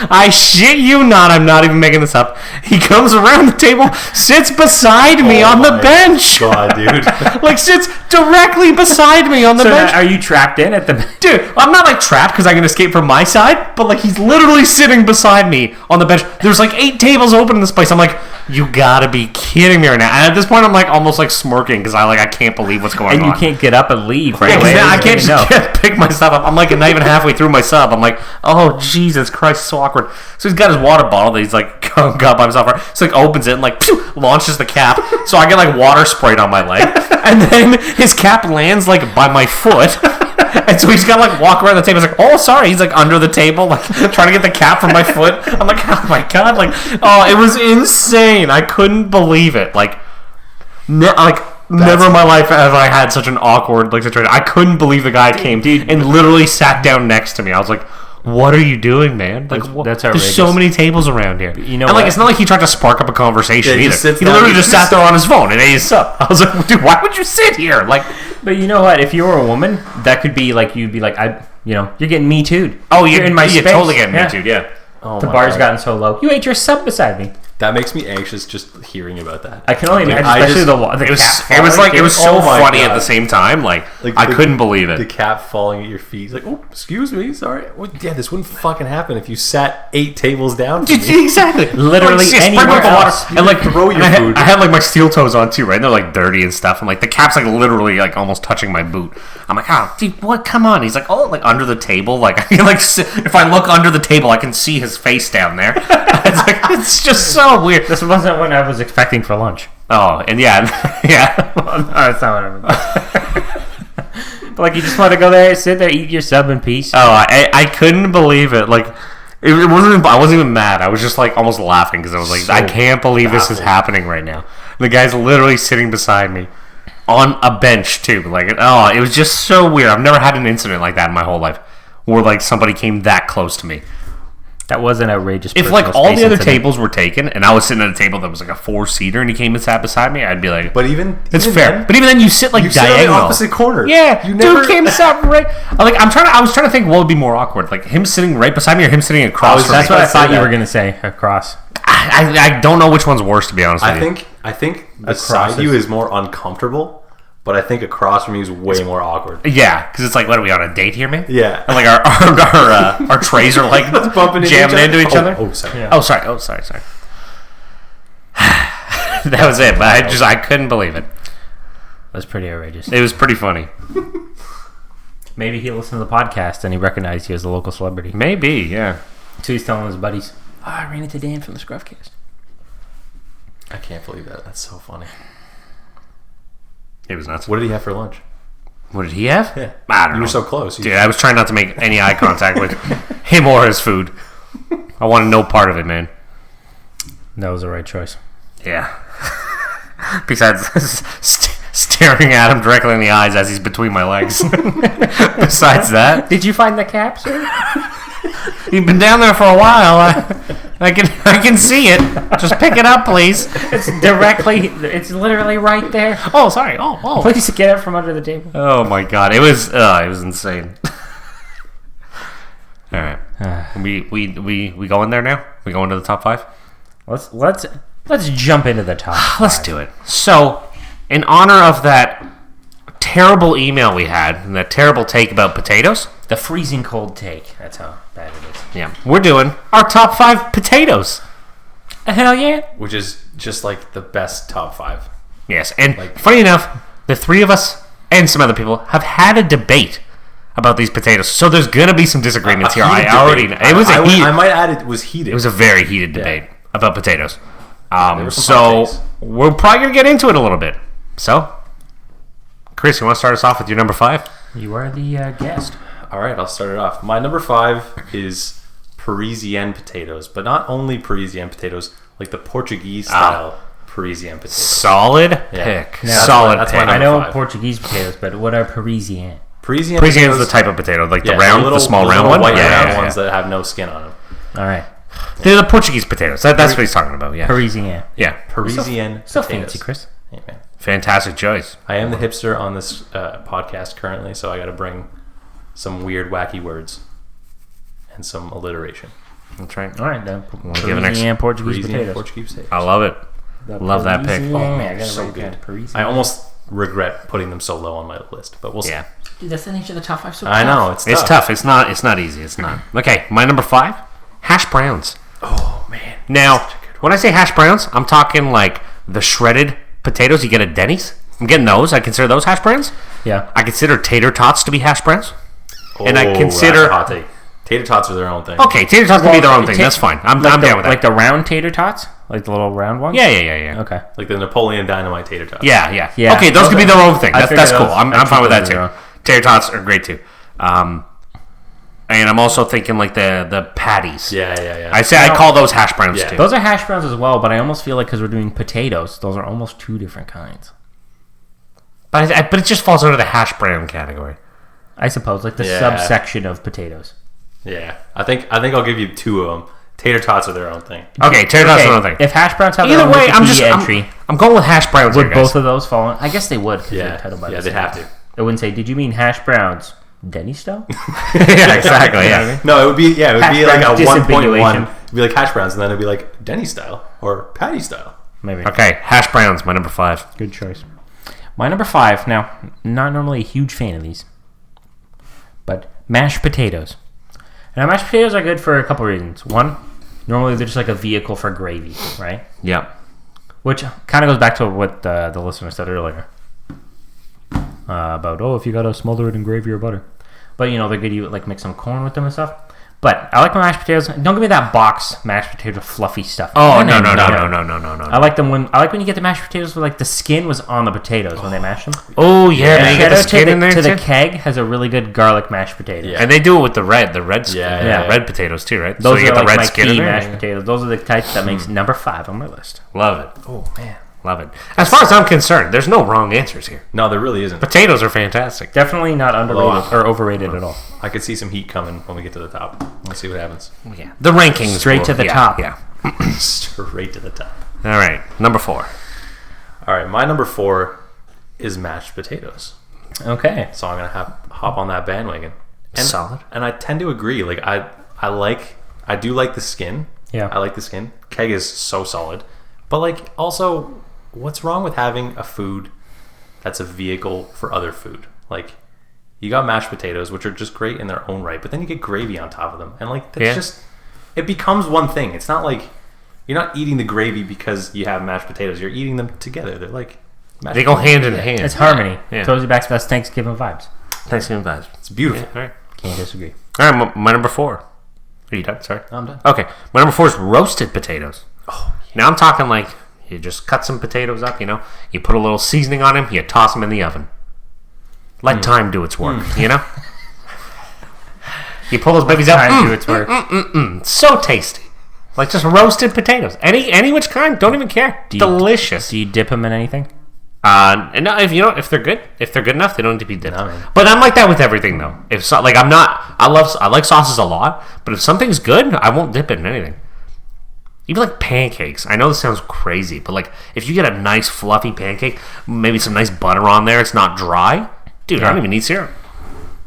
I shit you not, I'm not even making this up. He comes around the table, sits beside me on the bench. God, dude. Like, sits directly beside me on the bench. Are you trapped in at the... Dude, I'm not, like, trapped because I can escape from my side, but, like, he's literally sitting beside me on the bench. There's, like, 8 tables open in this place. I'm like, you gotta be kidding me right now. And at this point, I'm, like, almost, like, smirking because I can't believe what's going on. And you can't get up and leave right Yeah, away. I can't just pick myself up. I'm, like, not even halfway through my sub. I'm like, oh, Jesus Christ, so awkward. So he's got his water bottle that he's, like, got by himself. Right? So, like, opens it and, like, launches the cap. So I get, like, water sprayed on my leg. And then his cap lands, like, by my foot. And so he's got to, like, walk around the table. He's like, oh, sorry. He's, like, under the table, like, trying to get the cap from my foot. I'm like, oh, my God. Like, oh, it was insane. I couldn't believe it. Like, never in my life have I had such an awkward, like, situation. I couldn't believe the guy came and literally sat down next to me. I was like, what are you doing, man? Like, that's there's outrageous. so many tables around here. You know and, like, what? it's not like he tried to spark up a conversation Yeah, he either. just sits He down literally and just sat there on his phone and ate his sub. I was like, dude, why would you sit here? Like, But you know what? If you were a woman, that could be like, you'd be like, you're getting me too'd. oh, You're in my you're space. totally getting Yeah. me too, yeah. Oh The my bar's God. gotten so low. You ate your sub beside me. That makes me anxious just hearing about that. I can only imagine, I especially just- the It was cat like, it was so Oh my funny God. at the same time. Like Like, I couldn't believe it. The cap falling at your feet. He's like, oh, excuse me, sorry. Well, yeah, this wouldn't fucking happen if you sat 8 tables down from me. Exactly. Literally Like, sprinkle anywhere the water. else. And like throw your and food. I had like my steel toes on too, right? And they're like dirty and stuff. And like the cap's like literally like almost touching my boot. I'm like, oh, dude, what? Come on. He's like, oh, like under the table. Like I can like if I look under the table, I can see his face down there. It's like it's just so weird. This wasn't what I was expecting for lunch. Oh, and yeah. Well, no, that's not what I meant. But like, you just want to go there, sit there, eat your sub in peace. Oh, I couldn't believe it. Like, it wasn't. I wasn't even mad. I was just like almost laughing because I was like, So I can't believe this is baffled. happening right now. The guy's literally sitting beside me on a bench too. Like, it was just so weird. I've never had an incident like that in my whole life where like somebody came that close to me. That was an outrageous. If like personal all space the other incident. tables were taken, and I was sitting at a table that was like a 4-seater, and he came and sat beside me, I'd be like, But even it's even fair. then, But even then, you sit like you sit on diagonal. the opposite corner. Yeah, you dude came and sat right. I was trying to think what would be more awkward, like him sitting right beside me or him sitting across. From That's me. what I I'd say thought you that. were gonna say. Across. I don't know which one's worse, to be honest with you. I think beside you is more uncomfortable, but I think across from you is way more awkward. Yeah, because it's like, what are we on a date here, man? Yeah. And like our trays are like Bumping jamming into each other. Oh, sorry. Yeah. Oh, sorry. That was it, but I couldn't believe it. That's pretty outrageous. It was pretty funny. Maybe he listened to the podcast and he recognized you as a local celebrity. Maybe, yeah. So he's telling his buddies, I ran into Dan from the ScruffCast. I can't believe that. That's so funny. It was nuts. What did he have for lunch? What did he have? Yeah. I don't know. You were so close. Dude, I was trying not to make any eye contact with him or his food. I wanted no part of it, man. That was the right choice. Yeah. Besides staring at him directly in the eyes as he's between my legs. Besides that, Did you find the cap, sir? you've been down there for a while. I can see it. Just pick it up, please. It's literally right there. Oh, sorry. Oh. Please get it from under the table. Oh my god, it was insane. All right, we go in there now. We go into the top 5. Let's jump into the top. Let's do it. So, in honor of that terrible email we had and that terrible take about potatoes, The freezing cold take. That's how bad it is. yeah, we're doing our top 5 potatoes. Hell yeah. Which is just like the best top 5. Yes, and funny enough, the 3 of us and some other people have had a debate about these potatoes. So there's gonna be some disagreements here. I already know. It was I might add it was heated. It was a very heated debate about potatoes. there were some So hot takes. we're probably gonna get into it a little bit. So, Chris, you want to start us off with your number 5? You are the guest. All right, I'll start it off. My number 5 is Parisienne potatoes, but not only Parisienne potatoes, like the Portuguese style Parisienne potatoes. Solid Yeah. pick. Yeah, Solid that's pick. my I number know 5. Portuguese potatoes, but what are Parisienne? Parisienne Parisienne is potatoes, the type of potato, like yeah, the round, the small round one. white Yeah, round yeah, ones yeah. that have no skin on them. All right. They're the Portuguese potatoes. That's what he's talking about. Yeah, Parisienne. yeah. Parisienne So potatoes. fancy, Chris. Hey, man. Fantastic choice. I am the hipster on this podcast currently, so I got to bring some weird, wacky words and some alliteration. That's right. All right, then. give an Parisienne Portuguese Parisienne potatoes. Portuguese potatoes. I love it. Love that pick. Parisienne. Oh, man, I gotta so write good. that. Parisienne. I almost regret putting them so low on my list, but we'll see. Yeah, Dude, that's the nature of the top 5. So I know it's tough. it's tough. It's not easy. It's not. Okay, my number 5, hash browns. Oh man. Now, when I say hash browns, I'm talking like the shredded potatoes you get at Denny's. I'm getting those. I consider those hash browns. Yeah. I consider tater tots to be hash browns. And I Oh, consider- that's a hot take. Tater tots are their own thing. Okay, tater tots can be their own thing. That's fine. I'm down with that. Like the round tater tots? Like the little round ones? Yeah. Okay. Like the Napoleon Dynamite tater tots. Yeah. Yeah. Okay, those could be their own thing. I That's figured cool. those- I'm I fine with that figured those too. are- Tater tots are great too. And I'm also thinking like the patties. Yeah. I call those hash browns Yeah. too. Those are hash browns as well, but I almost feel like because we're doing potatoes, those are almost 2 different kinds. But it just falls under the hash brown category. I suppose, like the Yeah. subsection of potatoes. Yeah. I think I'll give you 2 of them. Tater tots are their own thing. Okay, tater tots are their own thing. If hash browns have Either their own way, Wikipedia entry, I'm going with hash browns. would here, guys. both of those fall in? I guess they would. 'Cause Yeah. they're titled by Yeah, the they'd same. have to. It wouldn't say, did you mean hash browns Denny style? Yeah, exactly. Yeah. No, it would be Hash like a brown 1.1. disambiguation. It'd be like hash browns, and then it'd be like Denny style or Patty style. Maybe. Okay, hash browns, my number 5. Good choice. My number 5, now, not normally a huge fan of these, but mashed potatoes. Now, mashed potatoes are good for a couple reasons. One, normally they're just like a vehicle for gravy, right? Yeah. Which kind of goes back to what the listener said earlier. About, if you got to smother it in gravy or butter. But, they're good. You like mix some corn with them and stuff. But I like my mashed potatoes. Don't give me that box mashed potato fluffy stuff. Oh, no. I like them when you get the mashed potatoes where like the skin was on the potatoes when they mash them. Oh, yeah. And They get the shout out skin in there to too. the keg has a really good garlic mashed potato. Yeah. And they do it with the red skin. Yeah. Red potatoes too, right? Those so you are get the like red my skin in key there. mashed potatoes. Those are the types that makes number 5 on my list. Love it. Oh man. Love it. As far as I'm concerned, there's no wrong answers here. No, there really isn't. Potatoes are fantastic. Definitely not underrated or overrated at all. I could see some heat coming when we get to the top. Let's see what happens. Yeah. The rankings. Straight to the top. Yeah. Straight to the top. All right. Number 4. All right, my number 4 is mashed potatoes. Okay. So I'm gonna hop on that bandwagon. And, Solid. And I tend to agree. Like I do like the skin. Yeah. I like the skin. Keg is so solid. But like also, what's wrong with having a food that's a vehicle for other food? Like you got mashed potatoes, which are just great in their own right, but then you get gravy on top of them, and like that's just it becomes one thing. It's not like you're not eating the gravy because you have mashed potatoes. You're eating them together. They're like they go hand in hand. It's harmony. Yeah. Throws you back to those Thanksgiving vibes. Thanksgiving vibes. It's beautiful. Yeah, all right. Can't disagree. All right, my number 4. Are you done? Sorry. No, I'm done. Okay, my number 4 is roasted potatoes. Oh, yeah. Now I'm talking like you just cut some potatoes up, you put a little seasoning on them, you toss them in the oven. Let time do its work, You pull those babies out, Time do its work. so tasty. Like just roasted potatoes, any which kind, don't even care. Delicious. Do you dip them in anything? And no, if they're good enough, they don't need to be dipped. No, man. But I'm like that with everything though. If so, like I like sauces a lot, but if something's good, I won't dip it in anything. Even like pancakes. I know this sounds crazy, but like if you get a nice fluffy pancake, maybe some nice butter on there, it's not dry, dude. I don't even need syrup.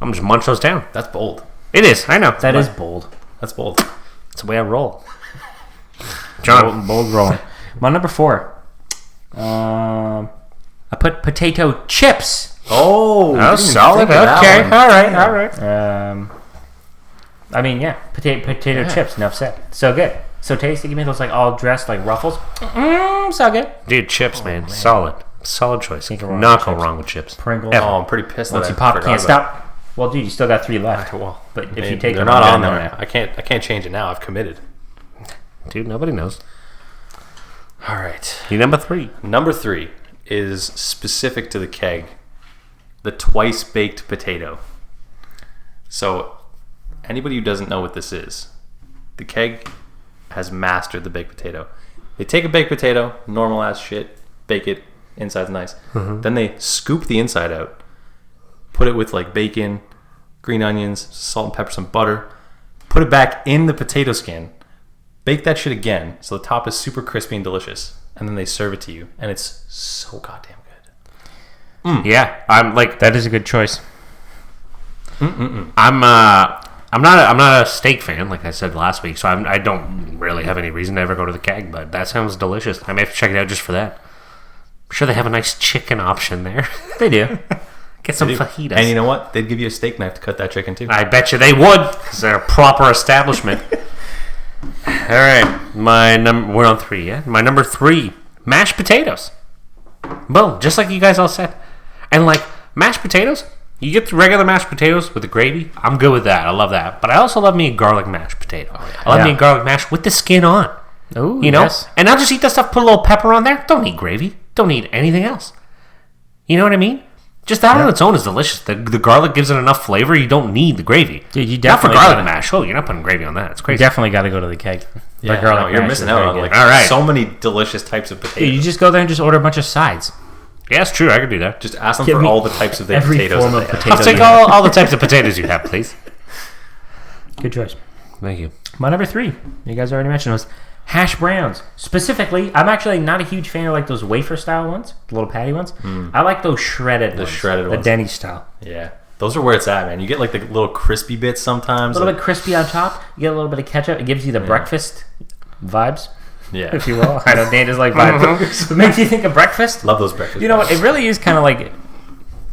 I'm just munch those down. That's bold. It is. I know. That is bold. That's bold. It's the way I roll. John, Bold rolling. My number 4. I put potato chips. Oh, solid. Okay. All right. I mean, yeah, potato chips. Enough said. So good, so tasty. Give me those like all dressed like Ruffles. So good. Dude, chips, man. Solid choice. Can't go wrong Not with go chips. wrong with chips. Pringles. Oh, I'm pretty pissed. Once that you I pop, forgot can't about stop. Well, dude, you still got 3 left. Well, but if maybe you take they're them, not I'm on done there. now. I can't change it now. I've committed. Dude, nobody knows. All right. You number 3. Number 3 is specific to the keg. The twice baked potato. So, anybody who doesn't know what this is, the keg has mastered the baked potato. They take a baked potato, normal ass shit, bake it, inside's nice. Then they scoop the inside out, put it with like bacon, green onions, salt and pepper, some butter, put it back in the potato skin, bake that shit again so the top is super crispy and delicious, and then they serve it to you, and it's so goddamn good. Yeah, I'm like That is a good choice. I'm not a steak fan, like I said last week, so I don't really have any reason to ever go to the keg, but that sounds delicious. I may have to check it out just for that. I'm sure they have a nice chicken option there. They do. Get some fajitas. And you know what? They'd give you a steak knife to cut that chicken too. I bet you they would, because they're a proper establishment. All right, we're on 3, yeah? My number 3, mashed potatoes. Boom, just like you guys all said. And like, mashed potatoes, you get the regular mashed potatoes with the gravy, I'm good with that. I love that. But I also love me a garlic mashed potato. I love me a garlic mash with the skin on. Oh, Yes. And I'll just eat that stuff, put a little pepper on there. Don't need gravy. Don't need anything else. You know what I mean? Just that on its own is delicious. The garlic gives it enough flavor. You don't need the gravy. Dude, you not for definitely garlic gotta- mash. Oh, you're not putting gravy on that. It's You crazy. definitely got to go to the keg. Yeah, The garlic you're mash missing is out very on good. like All right. so many delicious types of potatoes. Dude, you just go there and just order a bunch of sides. Yeah, it's true. I could do that. just ask them Give for me all the types of every potatoes. form that of they have. potato. I'll take all the types of potatoes you have, please. Good choice. Thank you. My number 3, you guys already mentioned, was hash browns. Specifically, I'm actually not a huge fan of like those wafer style ones, the little patty ones. I like those shredded ones. shredded The ones. Denny style. Yeah, those are where it's at, man. You get like the little crispy bits sometimes. A little like- bit crispy on top. You get a little bit of ketchup. It gives you the breakfast vibes, yeah, if you will. I know Dan does like vibes. It makes you think of breakfast. love those breakfast. You know what? It really is kind of like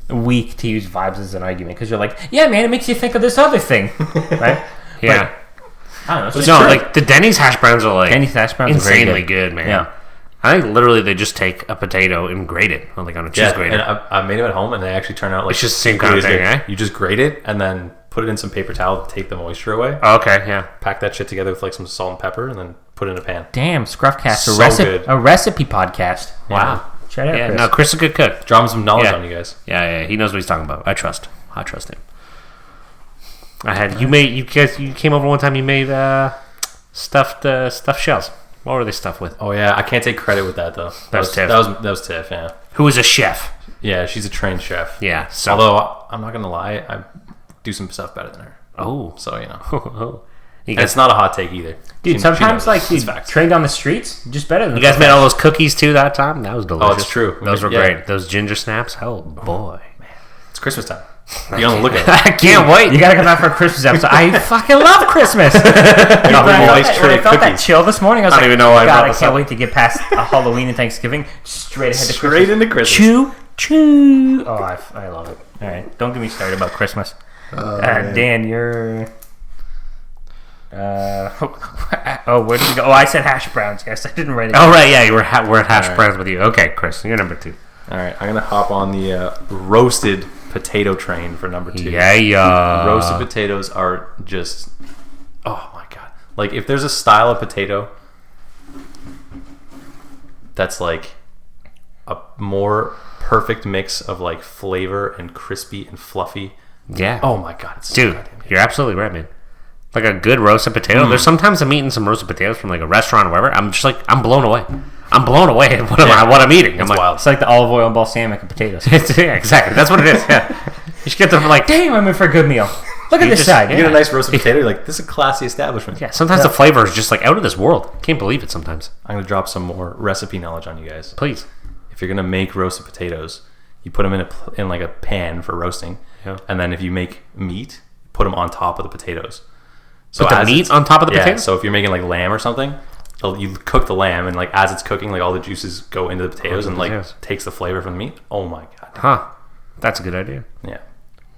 weak to use vibes as an argument because you're like, yeah, man, it makes you think of this other thing, right? Yeah. I don't know. It's No, just true. like the Denny's hash browns are like Denny's hash browns are very insanely good. good, man. Yeah. I think literally they just take a potato and grate it, like on a cheese Yeah, grater. and I made them at home, and they actually turn out like It's just the same kind of really thing, good. eh? You just grate it, and then put it in some paper towel to take the moisture away. Oh, okay, yeah. Pack that shit together with like some salt and pepper, and then put it in a pan. Damn, Scruffcast, So good. a recipe podcast. Wow. Check it out, Yeah, Chris. no, Chris is a good cook. Drop some knowledge Yeah. on you guys. Yeah, he knows what he's talking about. I trust him. You came over one time. You made stuffed shells. What were they stuffed with? Oh yeah, I can't take credit with that though. That was Tiff. That was Tiff. Yeah. Who is a chef? Yeah, she's a trained chef. Yeah. So. Although I'm not gonna lie, I do some stuff better than her. Oh. So you know. You And guys, it's not a hot take either. Dude, She sometimes knows. like It's you facts. trained on the streets, just better than you guys made all those cookies too that time? That was delicious. it's true. Those were Yeah. great. Those ginger snaps? Oh, boy. It's Christmas time. Be on the lookout. I can't wait. You gotta come back for a Christmas episode. I fucking love Christmas. When nice I tray of felt that cookies. chill this morning, I was I don't like, even know why I God, brought I this can't up. wait to get past Halloween and Thanksgiving. Straight ahead to Straight Christmas. into Christmas. Choo, choo. Oh, I love it. All right, don't get me started about Christmas. Dan, you're... where did you go? Oh, I said hash browns. Yes, I didn't write it. Oh, right. Yeah, we're at hash browns with you. Okay, Chris. You're number 2. All right, I'm gonna hop on the roasted potato train for number 2. Yeah. Roasted potatoes are just, oh my god! Like if there's a style of potato that's like a more perfect mix of like flavor and crispy and fluffy. Yeah. Oh my god, it's so Dude, goddamn good. you're absolutely right, man. Like a good roasted potato. There's sometimes I'm eating some roasted potatoes from like a restaurant or whatever. I'm just like, I'm blown away. I'm blown away at what I'm eating. I'm It's like, wild. It's like the olive oil and balsamic and potatoes. yeah, exactly. That's what it is. Yeah. You should get them for like, Damn, I'm in for a good meal. Look at You this just- side. You get a nice roasted potato, you're like, this is a classy establishment. yeah. Sometimes the flavor is just like out of this world. Can't believe it sometimes. I'm gonna drop some more recipe knowledge on you guys. Please. If you're gonna make roasted potatoes, you put them in like a pan for roasting, Yeah. and then if you make meat, put them on top of the potatoes. So Put the as meat it's- on top of the yeah, potatoes? So if you're making like lamb or something, you cook the lamb, and like as it's cooking, like all the juices go into the potatoes and like potatoes. takes the flavor from the meat. Oh my god! Huh. That's a good idea. Yeah,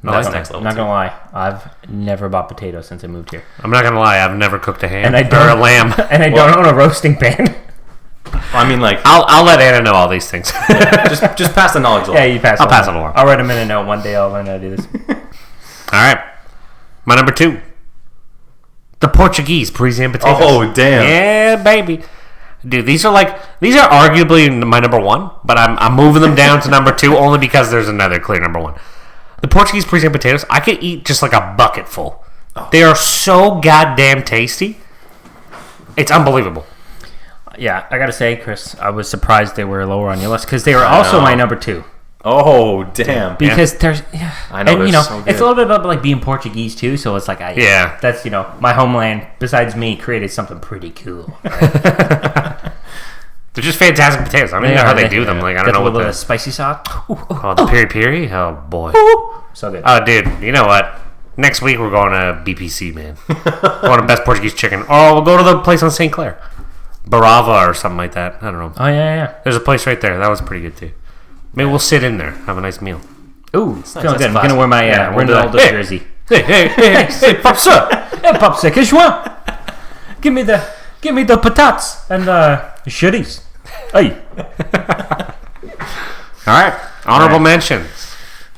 I that's like next that. level. I'm not too. gonna lie, I've never bought potatoes since I moved here, I'm not going to lie. I've never cooked a ham and I or don't a lamb. and I don't own a roasting pan. I mean, like, I'll let Anna know all these things. just pass the knowledge along. Yeah, you pass. I'll pass it along. I'll write them in a note. One day I'll learn how to do this. All right. My number 2. The Portuguese Parisian potatoes. Oh damn! Yeah, baby. Dude, these are arguably my number 1, but I'm moving them down to number 2 only because there's another clear number 1. The Portuguese Parisian potatoes, I could eat just like a bucket full. They are so goddamn tasty. It's unbelievable. Yeah, I gotta say, Chris, I was surprised they were lower on your list because they were also know. my number 2. Oh damn! Because there's, I know, and they're you know, so it's good. a little bit about like being Portuguese too. So it's like, Yeah. that's my homeland. Besides me, created something pretty cool. They're just fantastic potatoes. I don't even know how they do them. Like, I don't know Got what the little the... spicy sauce. Oh, the piri-piri? Oh, boy. So good. Oh, dude, you know what? Next week we're going to BPC, man. Going to Best Portuguese Chicken. Or we'll go to the place on St. Clair. Barava or something like that. I don't know. Oh yeah. There's a place right there. That was pretty good, too. Maybe we'll sit in there, have a nice meal. Ooh, feeling good. I'm classic. gonna wear my we'll do Ronaldo that. jersey. Hey, pop sir! Hey, pop, c'est que je vois. Give me the patates and shitties. Hey. All right. Honorable mentions.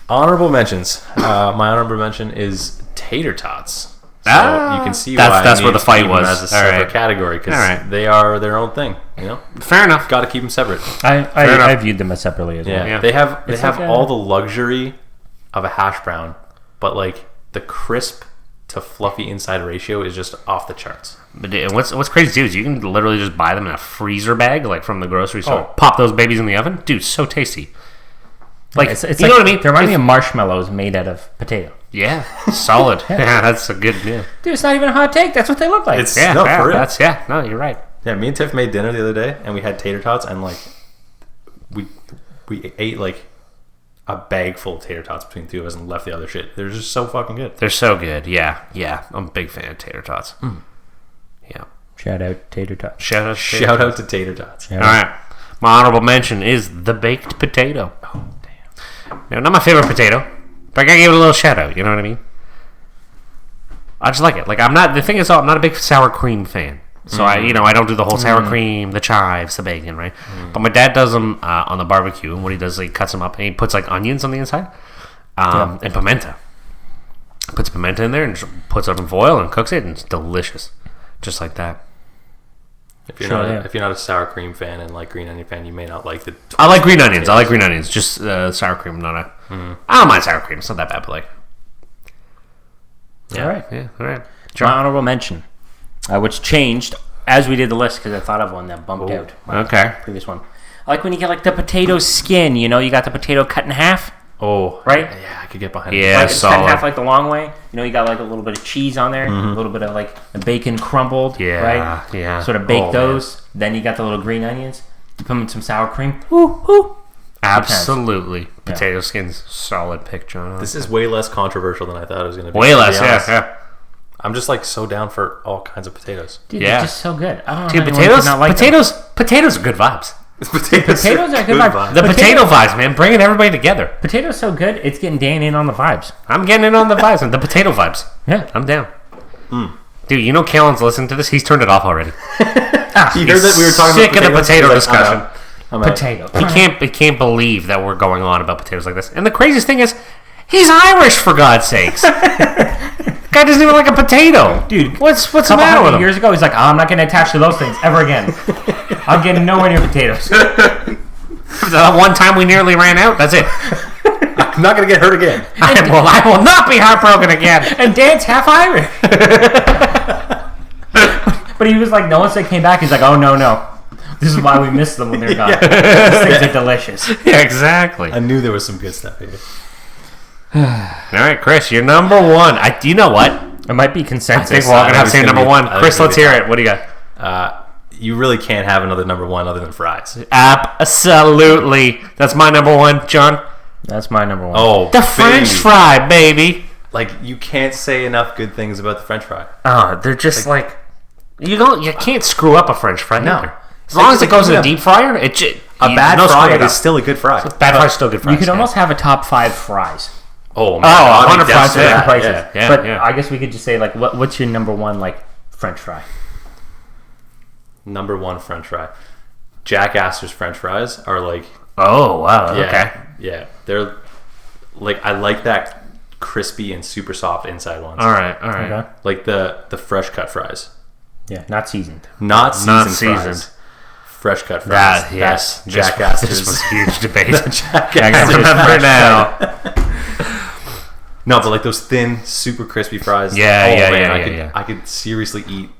Honorable mentions. My honorable mention is tater tots. So Ah, you can see that's why I where the need fight to keep them was. as a All separate right. category because All right. they are their own thing. You know, Fair enough. got to keep them separate. enough. I viewed them as separately as well. Yeah, Yeah. they have It's have like all the luxury of a hash brown, but like the crisp to fluffy inside ratio is just off the charts. But dude, what's crazy too is you can literally just buy them in a freezer bag, like from the grocery store. Oh. Pop those babies in the oven, dude. So tasty. Like It's you like, know what I mean? They remind me of marshmallows made out of potato. Yeah, solid. Yeah, that's a good meal. Dude, it's not even a hot take. That's what they look like. It's Yeah, no, yeah, for real. that's No, you're right. Yeah, me and Tiff made dinner the other day, and we had tater tots, and like we ate like a bag full of tater tots between the two of us, and left the other shit. They're just so fucking good. They're so good. Yeah. I'm a big fan of tater tots. Yeah. Shout out tater tots. Shout out. Shout out to tater tots. All right. My honorable mention is the baked potato. Oh damn! Now, not my favorite potato, but I gotta give it a little shout out. You know what I mean? I just like it. Like I'm not. The thing is, I'm not a big sour cream fan. So I don't do the whole sour cream, the chives, the bacon, right? But my dad does them on the barbecue, and what he does is he cuts them up and he puts like onions on the inside, and pimento. Puts pimento in there and just puts it in foil and cooks it, and it's delicious, just like that. If you're Sure, not yeah. if you're not a sour cream fan and like green onion fan, you may not like the. I like green onions. I like green onions. Just sour cream, not a. I don't mind sour cream. It's not that bad, but like. All right. Yeah. All right. My honorable mention, which changed as we did the list, because I thought of one that bumped out. Okay. Previous one. I like when you get like the potato skin. You know, you got the potato cut in half. Oh, right. Yeah, I could get behind. Yeah, Like it's cut in solid. half like the long way. You know, you got like a little bit of cheese on there, a little bit of like the bacon crumbled. Yeah, right. yeah. Sort of bake Oh, those. Then you got the little green onions. You put them in some sour cream. Woo. Absolutely. Potato skins, solid pick, John. This is way less controversial than I thought it was going to be. way to be less, honest. yeah. I'm just like so down for all kinds of potatoes. Dude, Yeah. they're just so good. I don't know Dude, how anyone could not like them. potatoes are good vibes. Potatoes are good vibes. The potato vibes, man, bringing everybody together. Potatoes so good, it's getting Dan in on the vibes. I'm getting in on the vibes, the potato vibes. Yeah. I'm down. Dude, you know Callan's listening to this? He's turned it off already. You heard that we were talking Sick about of the potato potatoes? He's like, discussion. I'm out. Potato. He can't believe that we're going on about potatoes like this. And the craziest thing is, he's Irish, for God's sakes. Guy doesn't even like a potato. Dude, What's the couple matter with hundred him? years ago, he's like, I'm not going to attach to those things ever again. I'm getting nowhere near potatoes. The one time we nearly ran out, that's it. I'm not going to get hurt again. I will not be heartbroken again. And Dan's half Irish. But he was like, no, once they came back, he's like, oh, no. This is why we missed them when they're gone. These things are delicious. Yeah, exactly. I knew there was some good stuff here. All right, Chris, you're number one. You know what? It might be I consensus. think we're all gonna have it's the same gonna number be- one. I think Chris, it's gonna let's be hear fine. it. What do you got? You really can't have another number one other than fries. Absolutely. That's my number one, John. That's my number one. Oh, The French baby. fry, baby. Like, you can't say enough good things about the French fry. Oh, they're just like you can't screw up a French fry. No. either. As long as it goes in a deep fryer, a Bad fry is still a good fry. bad fry's still good fries. You could almost have a top 5 fries. Oh, man. Oh, I'll be 100 down fries, for yeah. that. Prices. yeah, But yeah. I guess we could just say, like, what's your number one, like, French fry? Number one French fry. Jack Astor's French fries are like, Oh wow. yeah, Okay. yeah. They're like, I like that crispy and super soft inside ones. All right. Okay. Like the fresh cut fries. Yeah, not seasoned. Not seasoned. Not fries. seasoned. Fresh cut fries. That yes. That's Jack This Astor's. was a huge debate. Jack I Astor's remember French now. No, but like those thin, super crispy fries. Yeah, yeah, man, yeah. I could seriously eat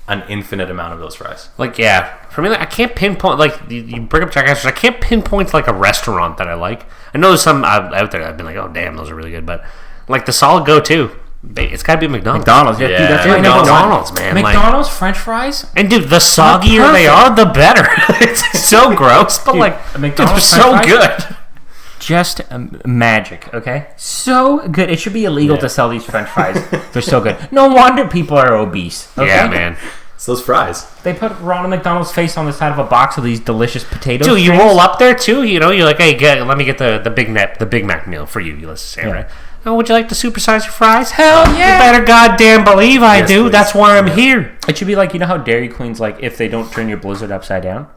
an infinite amount of those fries. Like yeah, for me, like, I can't pinpoint. Like you bring up Jack Astor's, I can't pinpoint like a restaurant that I like. I know there's some out there that I've been like, oh damn, those are really good. But like the solid go-to, it's got to be McDonald's. McDonald's, yeah. Yeah. Dude, that's Dude, my number one. McDonald's, man. McDonald's French fries? And dude, the soggier they are, the better. It's so gross, but Dude, like a they're McDonald's so French fries? good. Just magic, okay? So good. It should be illegal to sell these French fries. They're so good. No wonder people are obese. Okay? Yeah, man. It's those fries. They put Ronald McDonald's face on the side of a box of these delicious potatoes. Dude, you roll up there too. You know, you're like, hey, let me get the Big Mac meal for you. Let's say, Yeah. right? Oh, would you like to supersize your fries? Hell yeah. You better goddamn believe I Yes, do. please. That's why I'm here. It should be like, you know how Dairy Queen's like, if they don't turn your Blizzard upside down,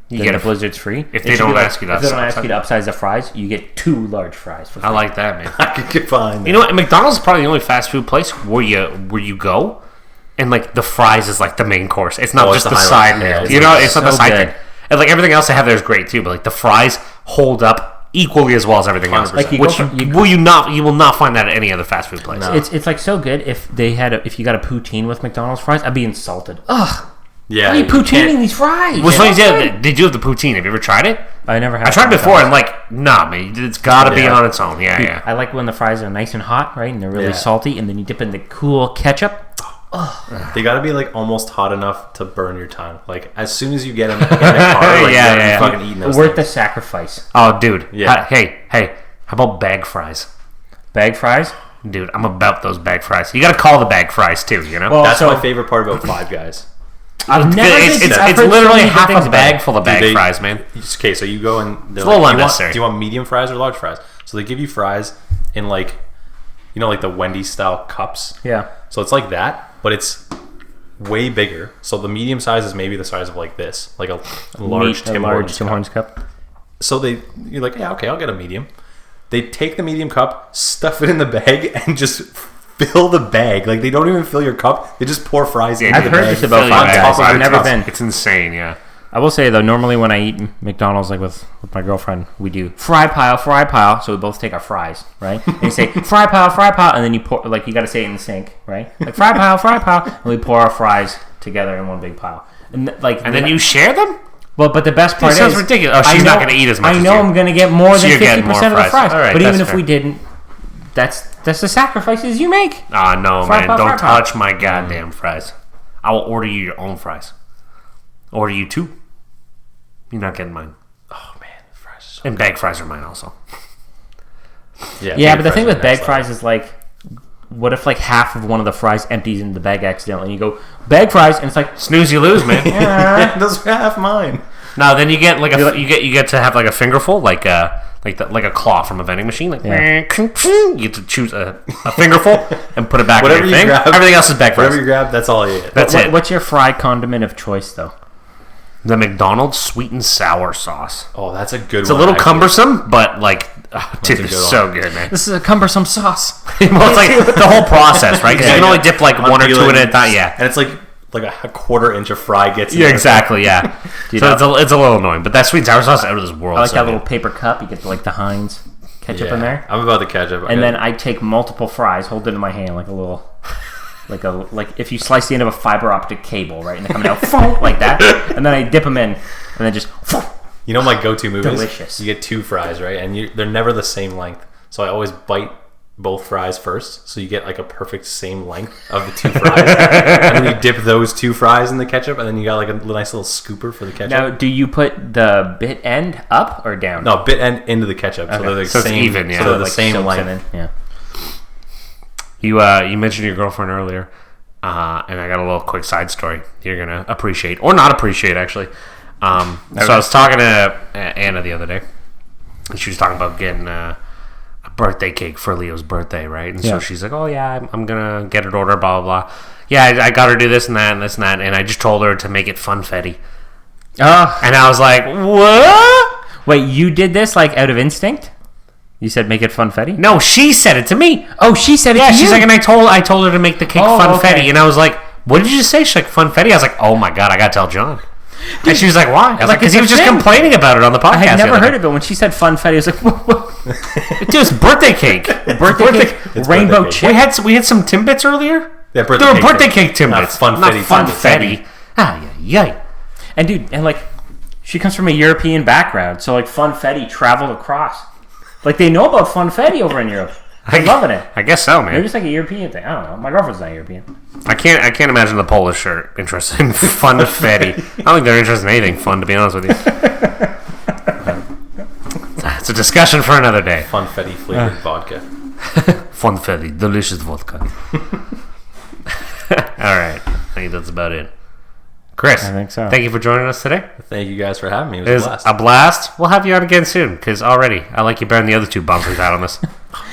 You then get the a Blizzard's free. if It they should don't be like, ask you to if they don't upsize- ask you to upsize the fries, you get 2 large fries for free. I like that, man. I could get behind. You know what? McDonald's is probably the only fast food place where you go, and like the fries is like the main course. It's not Oh, just it's the the side highlight. meal. Yeah, it's You know, like it's not the so side good. thing. And like everything else they have there is great too, but like the fries hold up equally as well as everything else. 100%. Like, you go Which from- you- you will not find that at any other fast food place. No. It's like so good. If they had if you got a poutine with McDonald's fries, I'd be insulted. Ugh, Yeah. why are you can't- poutining these fries? Which one is it? Did you have the poutine? Have you ever tried it? I never had. I tried it before and McDonald's. like, nah, man, it's got to be Yeah. on its own. Yeah, yeah. I like when the fries are nice and hot, right, and they're really Yeah. salty, and then you dip in the cool ketchup. They got to be like almost hot enough to burn your tongue. Like as soon as you get in the car, like, Yeah, you're yeah. fucking eating those Worth the things. sacrifice. Oh, dude. Yeah. Hey, how about bag fries? Bag fries. Dude, I'm about those bag fries. You got to call the bag fries too, you know? Well, That's so my favorite part about Five Guys. I've never. it's I've heard so literally many good half things a about bag it. full of Do bag they- fries, man. Okay, so you go and they're a little like, unnecessary. do you want medium fries or large fries? So they give you fries in like, you know, like the Wendy's style cups. Yeah. So it's like that, but it's way bigger. So the medium size is maybe the size of like this, like a large Tim Hortons Tim cup. Hortons cup. So you're like, yeah, okay, I'll get a medium. They take the medium cup, stuff it in the bag, and just fill the bag. Like they don't even fill your cup; they just pour fries into I've the hered bag. this about on Five top Guys. of I've your never cup. been. It's insane, yeah. I will say though, normally when I eat McDonald's, like with my girlfriend, we do fry pile. So we both take our fries, right? And you say fry pile, and then you pour, like you got to say it in the sink, right? Like fry pile, and we pour our fries together in one big pile, and then you share them. Well, but the best part sounds is ridiculous. Oh, she's not going to eat as much. I know I'm going to get more than 50% of the fries. All right, but even if we didn't, that's the sacrifices you make. Ah, no, man! Don't touch my goddamn fries. I will order you your own fries. Order you 2. You're not getting mine. Oh man, fries. So and bag fries are mine also. Yeah, but the thing with bag fries is like, what if like half of one of the fries empties into the bag accidentally, and you go bag fries, and it's like snooze, you lose, man. Yeah, those are half mine. No, then you get like you get to have like a fingerful, like a claw from a vending machine. Like you get to choose a fingerful and put it back in your thing. Everything else is bag fries. Whatever you grab, that's all you get. That's it. What's your fry condiment of choice though? The McDonald's sweet and sour sauce. Oh, that's a good one. It's a little cumbersome, but like, dude, it's so good, man. This is a cumbersome sauce. Well, it's like the whole process, right? Because you can only dip like 1 or 2 in it at a time. Yeah, and it's like a quarter inch of fry gets in yeah, there. exactly, yeah. So it's a little annoying, but that sweet and sour sauce is out of this world. I like that little paper cup. You get like the Heinz ketchup in there. I'm about the ketchup. And then I take multiple fries, hold it in my hand like a little... Like if you slice the end of a fiber optic cable, right, and they're coming out like that, and then I dip them in, and then just. You know my go-to move is delicious. You get 2 fries, right, and they're never the same length, so I always bite both fries first, so you get like a perfect same length of the 2 fries, and then you dip those 2 fries in the ketchup, and then you got like a nice little scooper for the ketchup. Now, do you put the bit end up or down? No, bit end into the ketchup, so they're the same. It's even, yeah. So they're the like same length. Yeah. You mentioned your girlfriend earlier, and I got a little quick side story you're gonna appreciate or not appreciate actually. So I was talking to Anna the other day, and she was talking about getting a birthday cake for Leo's birthday, right? And so she's like, "Oh yeah, I'm gonna get it ordered, blah blah blah." Yeah, I got her to do this and that and this and that, and I just told her to make it funfetti. And I was like, "What? Wait, you did this like out of instinct? You said make it funfetti? No, she said it to me. Oh, she said it to you? Yeah, she's like, and I told her to make the cake funfetti, okay. and I was like, "What did you just say?" She's like, "Funfetti." I was like, "Oh my god, I gotta tell John." And she was like, "Why?" I was like, "Because he was just complaining about it on the podcast." I had never heard of it. When she said funfetti, I was like, "Whoa." Dude, it's birthday cake. Birthday cake. Rainbow chip. We had some Timbits earlier. Yeah, There were birthday cake Timbits, not funfetti. Ah, yeah. And dude, and like, she comes from a European background, so like funfetti traveled across. Like they know about funfetti over in Europe. They're loving it. I guess so, man. Maybe it's like a European thing. I don't know. My girlfriend's not European. I can't imagine the Polish are interested in funfetti. I don't think they're interested in anything fun, to be honest with you. It's a discussion for another day. Funfetti flavored vodka. Funfetti, delicious vodka. All right, I think that's about it. Chris, I think so. Thank you for joining us today. Thank you guys for having me. It It was was a blast. a blast. We'll have you on again soon, because already I like you better than the other 2 bums we've had on this.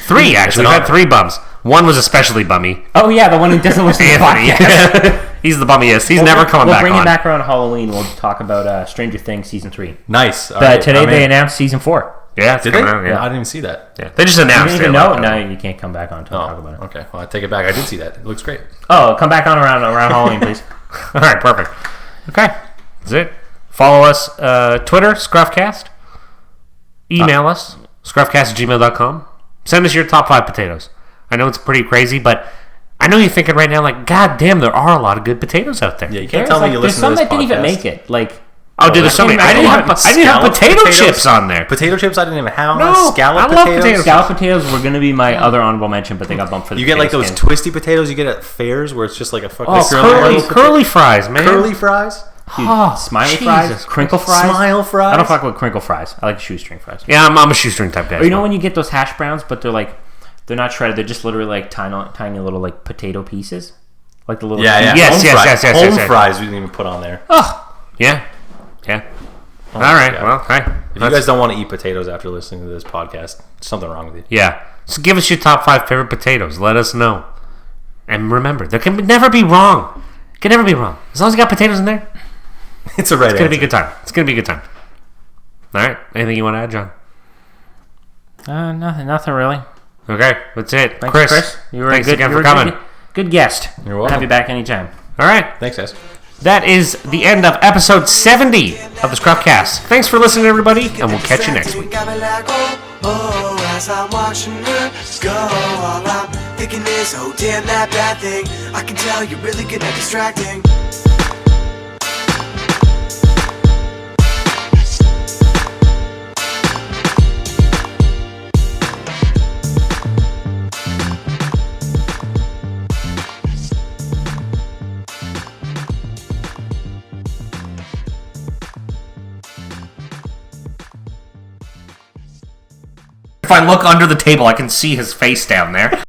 3, actually. We've had 3 bums. One was especially bummy. Oh yeah, the one who doesn't listen to the Anthony. podcast. He's the bummiest. He's never coming back on. We'll bring him back around Halloween. We'll talk about Stranger Things Season 3. Nice. All But right, today I'm they in. announced Season 4. Yeah, it's Did they? coming out, yeah. I didn't even see that. Yeah. They just You announced didn't even it. know? like, No, you can't come back on to Oh, talk about it. okay. Well, I take it back. I did see that. It looks great. Oh, come back on around Halloween, please. All right, perfect. Okay, that's it. Follow us, Twitter, ScruffCast. Email us, scruffcast@gmail.com. Send us your top 5 potatoes. I know it's pretty crazy, but I know you're thinking right now, like, God damn, there are a lot of good potatoes out there. Yeah, you can't tell me you There's listen some to this that didn't even podcast. make it. Like, Oh, dude, there's so many. I didn't have Scalloped potato potatoes? chips on there. Potato chips I didn't even have. No, Scalloped I love potatoes. potatoes. scalloped potatoes were going to be my other honorable mention, but they got bumped for the You get like potato those skins. twisty potatoes you get at fairs where it's just like a fucking Curly fries, man. curly fries. Dude, Oh, smiley Jesus fries, crinkle fries. Smile fries. I don't fuck with crinkle fries. I like shoestring fries. Yeah, I'm a shoestring type guy. Or you know when you get those hash browns, but they're like, they're not shredded. They're just literally like tiny little like potato pieces, like the little. Yeah. Yes, Home yes, fries. yes, yes, Home yes, yes. fries we didn't even put on there. Yeah. All my right. God. Well, hey. If you guys don't want to eat potatoes after listening to this podcast, there's something wrong with you. Yeah. So give us your top 5 favorite potatoes. Let us know. And remember, there can never be wrong. It can never be wrong. As long as you got potatoes in there, It's a right it's going to be a answer. good time. It's going to be a good time. All right. Anything you want to add, John? Nothing really. Okay. That's it. Thanks, Chris. You were thanks a good, again you for were a coming. good guest. You're I'll welcome. have you back anytime. All right. Thanks, guys. that is the end of episode 70 of the ScruffCast. Thanks for listening, everybody, and we'll catch you next week. Got me like, oh, as I'm watching her go, all I'm thinking is, oh, damn, that bad thing. I can tell you're really good at distracting. If I look under the table, I can see his face down there.